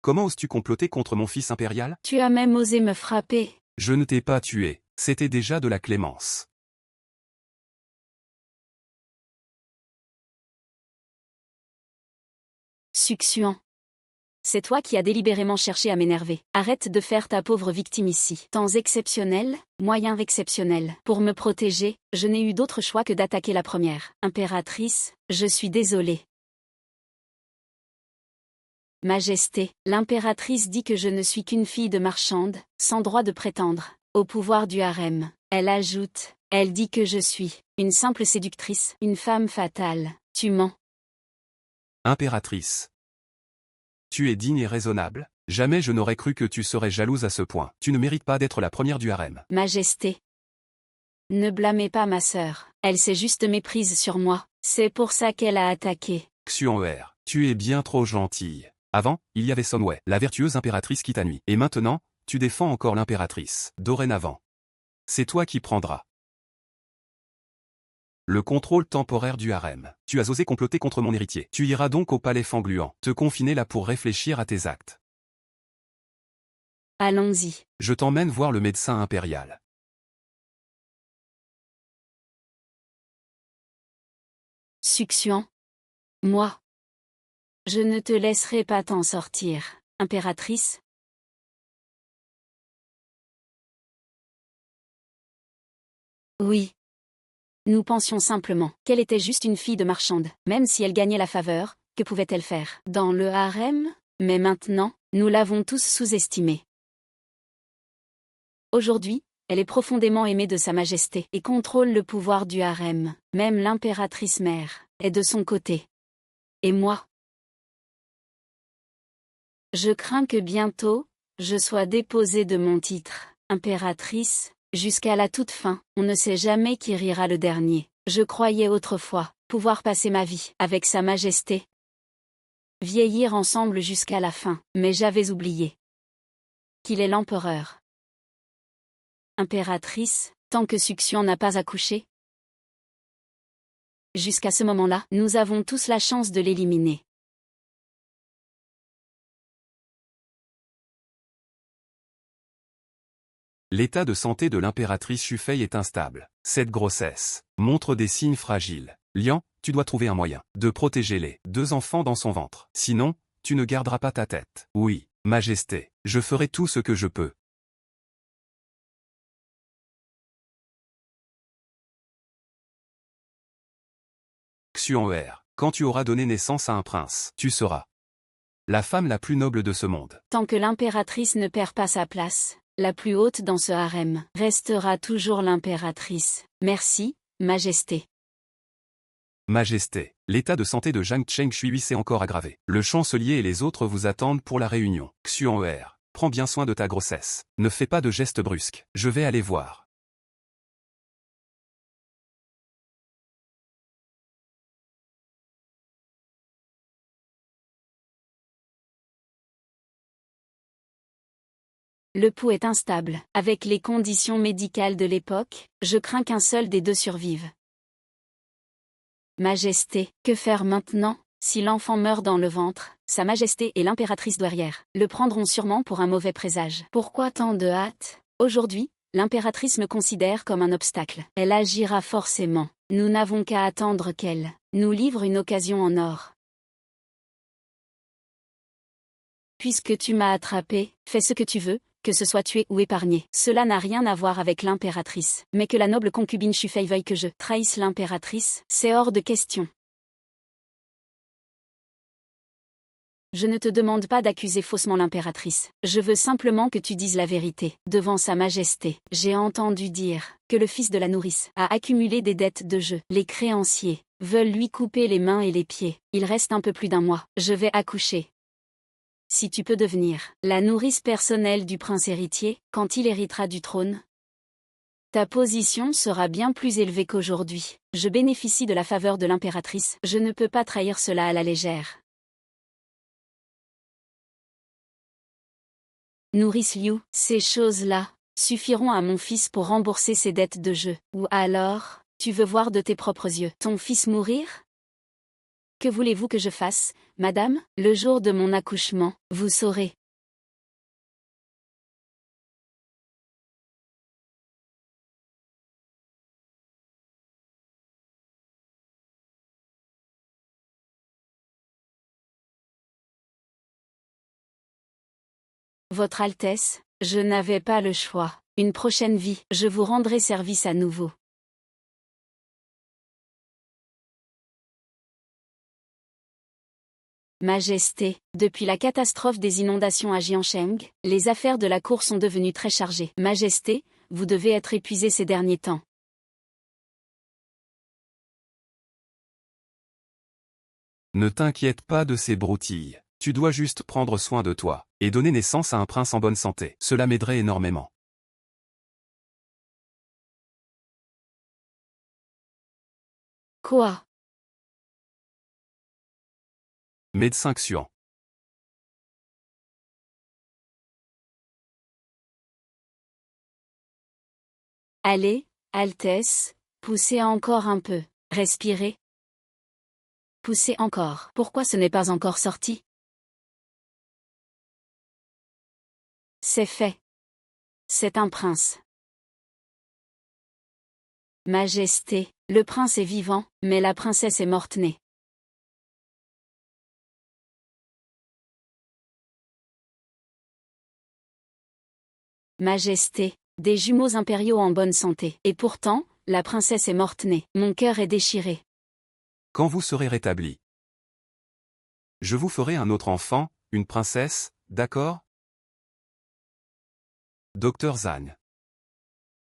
Comment oses-tu comploter contre mon fils impérial? Tu as même osé me frapper. Je ne t'ai pas tué, c'était déjà de la clémence. Succion. C'est toi qui as délibérément cherché à m'énerver. Arrête de faire ta pauvre victime ici. Temps exceptionnel, moyen exceptionnel. Pour me protéger, je n'ai eu d'autre choix que d'attaquer la première. Impératrice, je suis désolée. Majesté, l'impératrice dit que je ne suis qu'une fille de marchande, sans droit de prétendre au pouvoir du harem. Elle ajoute, elle dit que je suis une simple séductrice, une femme fatale. Tu mens. Impératrice. Tu es digne et raisonnable, jamais je n'aurais cru que tu serais jalouse à ce point. Tu ne mérites pas d'être la première du harem. Majesté. Ne blâmez pas ma sœur, elle s'est juste méprise sur moi, c'est pour ça qu'elle a attaqué. Xuan'er, tu es bien trop gentille. Avant, il y avait Sunway, la vertueuse impératrice qui t'a nui. Et maintenant, tu défends encore l'impératrice. Dorénavant, c'est toi qui prendras le contrôle temporaire du harem. Tu as osé comploter contre mon héritier. Tu iras donc au palais Fangluant, te confiner là pour réfléchir à tes actes. Allons-y. Je t'emmène voir le médecin impérial. Succion. Moi. Je ne te laisserai pas t'en sortir, impératrice. Oui. Nous pensions simplement qu'elle était juste une fille de marchande, même si elle gagnait la faveur, que pouvait-elle faire dans le harem? Mais maintenant, nous l'avons tous sous-estimée. Aujourd'hui, elle est profondément aimée de Sa Majesté et contrôle le pouvoir du harem. Même l'impératrice mère est de son côté. Et moi? Je crains que bientôt, je sois déposée de mon titre, impératrice, jusqu'à la toute fin. On ne sait jamais qui rira le dernier. Je croyais autrefois pouvoir passer ma vie avec Sa Majesté, vieillir ensemble jusqu'à la fin, mais j'avais oublié qu'il est l'empereur. Impératrice, tant que Succion n'a pas accouché. Jusqu'à ce moment-là, nous avons tous la chance de l'éliminer. L'état de santé de l'impératrice Shufei est instable. Cette grossesse montre des signes fragiles. Lian, tu dois trouver un moyen de protéger les 2 enfants dans son ventre. Sinon, tu ne garderas pas ta tête. Oui, Majesté, je ferai tout ce que je peux. Xuan'er, Quand tu auras donné naissance à un prince, tu seras la femme la plus noble de ce monde. Tant que l'impératrice ne perd pas sa place, la plus haute dans ce harem, restera toujours l'impératrice. Merci, Majesté. Majesté, l'état de santé de Zhang Chengshui s'est encore aggravé. Le chancelier et les autres vous attendent pour la réunion. Xuan'er, prends bien soin de ta grossesse. Ne fais pas de gestes brusques. Je vais aller voir. Le pouls est instable. Avec les conditions médicales de l'époque, je crains qu'un seul des deux survive. Majesté, que faire maintenant? Si l'enfant meurt dans le ventre, Sa Majesté et l'impératrice douairière le prendront sûrement pour un mauvais présage. Pourquoi tant de hâte? Aujourd'hui, l'impératrice me considère comme un obstacle. Elle agira forcément. Nous n'avons qu'à attendre qu'elle nous livre une occasion en or. Puisque tu m'as attrapé, fais ce que tu veux, que ce soit tué ou épargné. Cela n'a rien à voir avec l'impératrice. Mais que la noble concubine Shufei veuille que je trahisse l'impératrice, c'est hors de question. Je ne te demande pas d'accuser faussement l'impératrice. Je veux simplement que tu dises la vérité. Devant Sa Majesté, j'ai entendu dire que le fils de la nourrice a accumulé des dettes de jeu. Les créanciers veulent lui couper les mains et les pieds. Il reste un peu plus d'un mois. Je vais accoucher. Si tu peux devenir la nourrice personnelle du prince héritier, quand il héritera du trône, ta position sera bien plus élevée qu'aujourd'hui. Je bénéficie de la faveur de l'impératrice. Je ne peux pas trahir cela à la légère. Nourrice Liu, ces choses-là suffiront à mon fils pour rembourser ses dettes de jeu. Ou alors, tu veux voir de tes propres yeux ton fils mourir? Que voulez-vous que je fasse, madame? Le jour de mon accouchement, vous saurez. Votre Altesse, je n'avais pas le choix. Une prochaine vie, je vous rendrai service à nouveau. Majesté, depuis la catastrophe des inondations à Jiancheng, les affaires de la cour sont devenues très chargées. Majesté, vous devez être épuisé ces derniers temps. Ne t'inquiète pas de ces broutilles. Tu dois juste prendre soin de toi, et donner naissance à un prince en bonne santé. Cela m'aiderait énormément. Quoi? Médecin Xuan. Allez, Altesse, poussez encore un peu. Respirez. Poussez encore. Pourquoi ce n'est pas encore sorti? C'est fait. C'est un prince. Majesté, le prince est vivant, mais la princesse est morte-née. Majesté, des jumeaux impériaux en bonne santé. Et pourtant, la princesse est morte-née. Mon cœur est déchiré. Quand vous serez rétabli, je vous ferai un autre enfant, une princesse, d'accord? Docteur Zhang.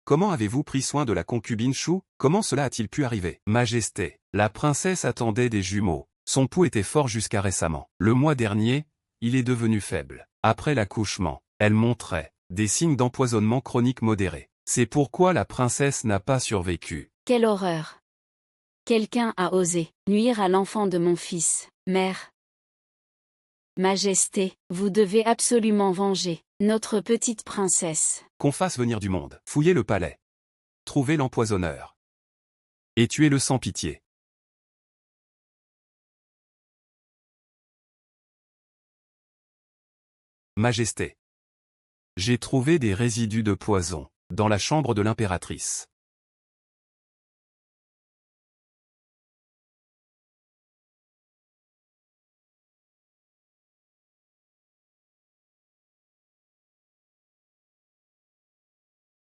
Comment avez-vous pris soin de la concubine Shu? Comment cela a-t-il pu arriver? Majesté, la princesse attendait des jumeaux. Son pouls était fort jusqu'à récemment. Le mois dernier, il est devenu faible. Après l'accouchement, elle montrait des signes d'empoisonnement chronique modéré. C'est pourquoi la princesse n'a pas survécu. Quelle horreur! Quelqu'un a osé nuire à l'enfant de mon fils. Mère. Majesté, vous devez absolument venger notre petite princesse. Qu'on fasse venir du monde. Fouillez le palais. Trouvez l'empoisonneur. Et tuez-le sans pitié. Majesté. J'ai trouvé des résidus de poison dans la chambre de l'impératrice.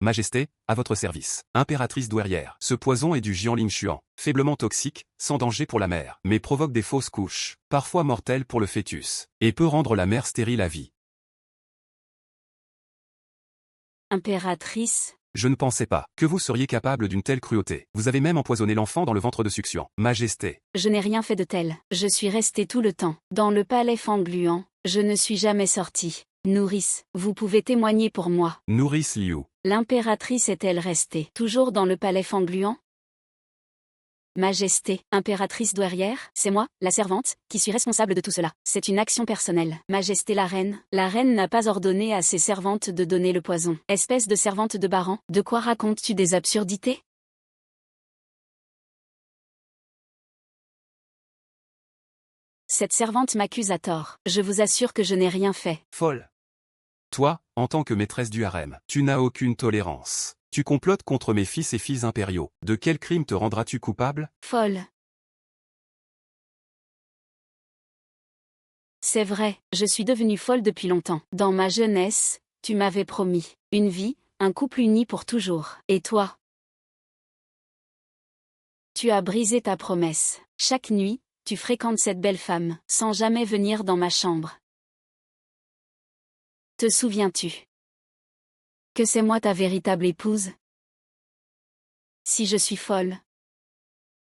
Majesté, à votre service. Impératrice douairière. Ce poison est du Jianling-Chuan, faiblement toxique, sans danger pour la mère, mais provoque des fausses couches, parfois mortelles pour le fœtus, et peut rendre la mère stérile à vie. Impératrice. Je ne pensais pas que vous seriez capable d'une telle cruauté. Vous avez même empoisonné l'enfant dans le ventre de Suxian. Majesté. Je n'ai rien fait de tel. Je suis restée tout le temps dans le palais Fangluan. Je ne suis jamais sortie. Nourrice, vous pouvez témoigner pour moi. Nourrice Liu. L'impératrice est-elle restée toujours dans le palais Fangluan? Majesté, impératrice douairière, c'est moi, la servante, qui suis responsable de tout cela. C'est une action personnelle. Majesté la reine n'a pas ordonné à ses servantes de donner le poison. Espèce de servante de Baran, de quoi racontes-tu des absurdités? Cette servante m'accuse à tort. Je vous assure que je n'ai rien fait. Folle. Toi, en tant que maîtresse du harem, tu n'as aucune tolérance. Tu complotes contre mes fils et filles impériaux. De quel crime te rendras-tu coupable? Folle. C'est vrai, je suis devenue folle depuis longtemps. Dans ma jeunesse, tu m'avais promis une vie, un couple uni pour toujours. Et toi? Tu as brisé ta promesse. Chaque nuit, tu fréquentes cette belle femme, sans jamais venir dans ma chambre. Te souviens-tu que c'est moi ta véritable épouse? Si je suis folle,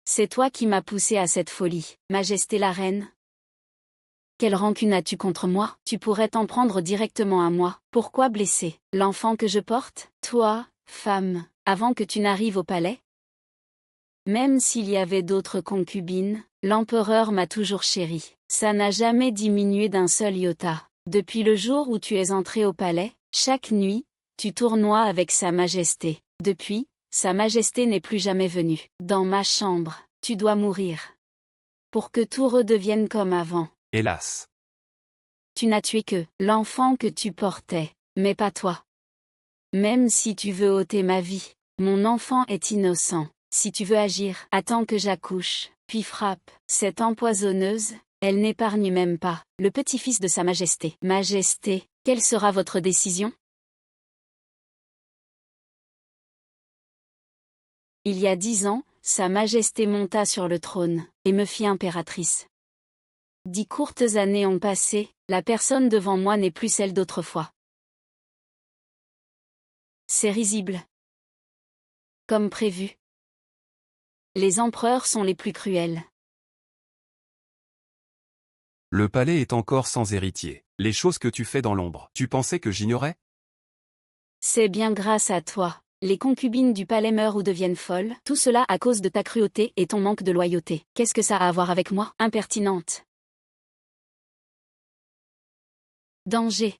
c'est toi qui m'as poussée à cette folie. Majesté la reine. Quelle rancune as-tu contre moi? Tu pourrais t'en prendre directement à moi. Pourquoi blesser l'enfant que je porte? Toi, femme, avant que tu n'arrives au palais? Même s'il y avait d'autres concubines, l'empereur m'a toujours chérie. Ça n'a jamais diminué d'un seul iota. Depuis le jour où tu es entré au palais, chaque nuit, tu tournoies avec Sa Majesté. Depuis, Sa Majesté n'est plus jamais venue. Dans ma chambre, tu dois mourir. Pour que tout redevienne comme avant. Hélas. Tu n'as tué que l'enfant que tu portais, mais pas toi. Même si tu veux ôter ma vie, mon enfant est innocent. Si tu veux agir, attends que j'accouche, puis frappe. Cette empoisonneuse, elle n'épargne même pas le petit-fils de Sa Majesté. Majesté, quelle sera votre décision? Il y a 10 ans, Sa Majesté monta sur le trône, et me fit impératrice. 10 courtes années ont passé, la personne devant moi n'est plus celle d'autrefois. C'est risible. Comme prévu. Les empereurs sont les plus cruels. Le palais est encore sans héritier. Les choses que tu fais dans l'ombre, tu pensais que j'ignorais? C'est bien grâce à toi. Les concubines du palais meurent ou deviennent folles, tout cela à cause de ta cruauté et ton manque de loyauté. Qu'est-ce que ça a à voir avec moi? Impertinente. Danger.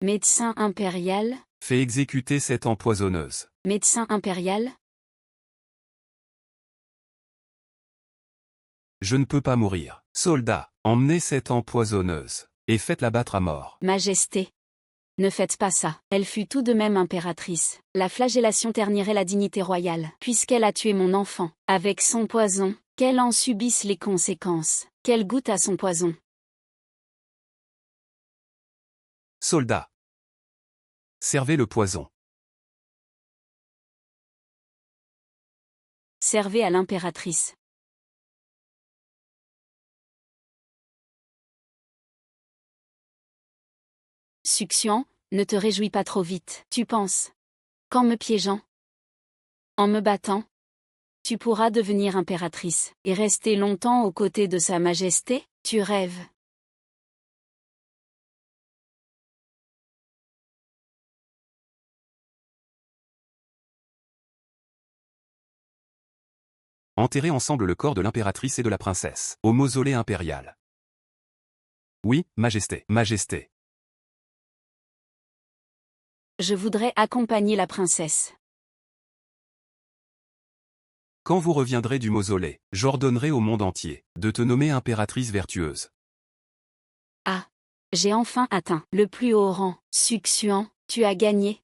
Médecin impérial. Fais exécuter cette empoisonneuse. Médecin impérial. Je ne peux pas mourir. Soldats, emmenez cette empoisonneuse, et faites-la battre à mort. Majesté. Ne faites pas ça. Elle fut tout de même impératrice. La flagellation ternirait la dignité royale. Puisqu'elle a tué mon enfant, avec son poison, qu'elle en subisse les conséquences. Qu'elle goûte à son poison. Soldats. Servez le poison. Servez à l'impératrice. Suxian, ne te réjouis pas trop vite. Tu penses qu'en me piégeant, en me battant, tu pourras devenir impératrice et rester longtemps aux côtés de Sa Majesté? Tu rêves. Enterrez ensemble le corps de l'impératrice et de la princesse, au mausolée impérial. Oui, Majesté. Majesté. Je voudrais accompagner la princesse. Quand vous reviendrez du mausolée, j'ordonnerai au monde entier de te nommer impératrice vertueuse. Ah, j'ai enfin atteint le plus haut rang. Suxian, tu as gagné.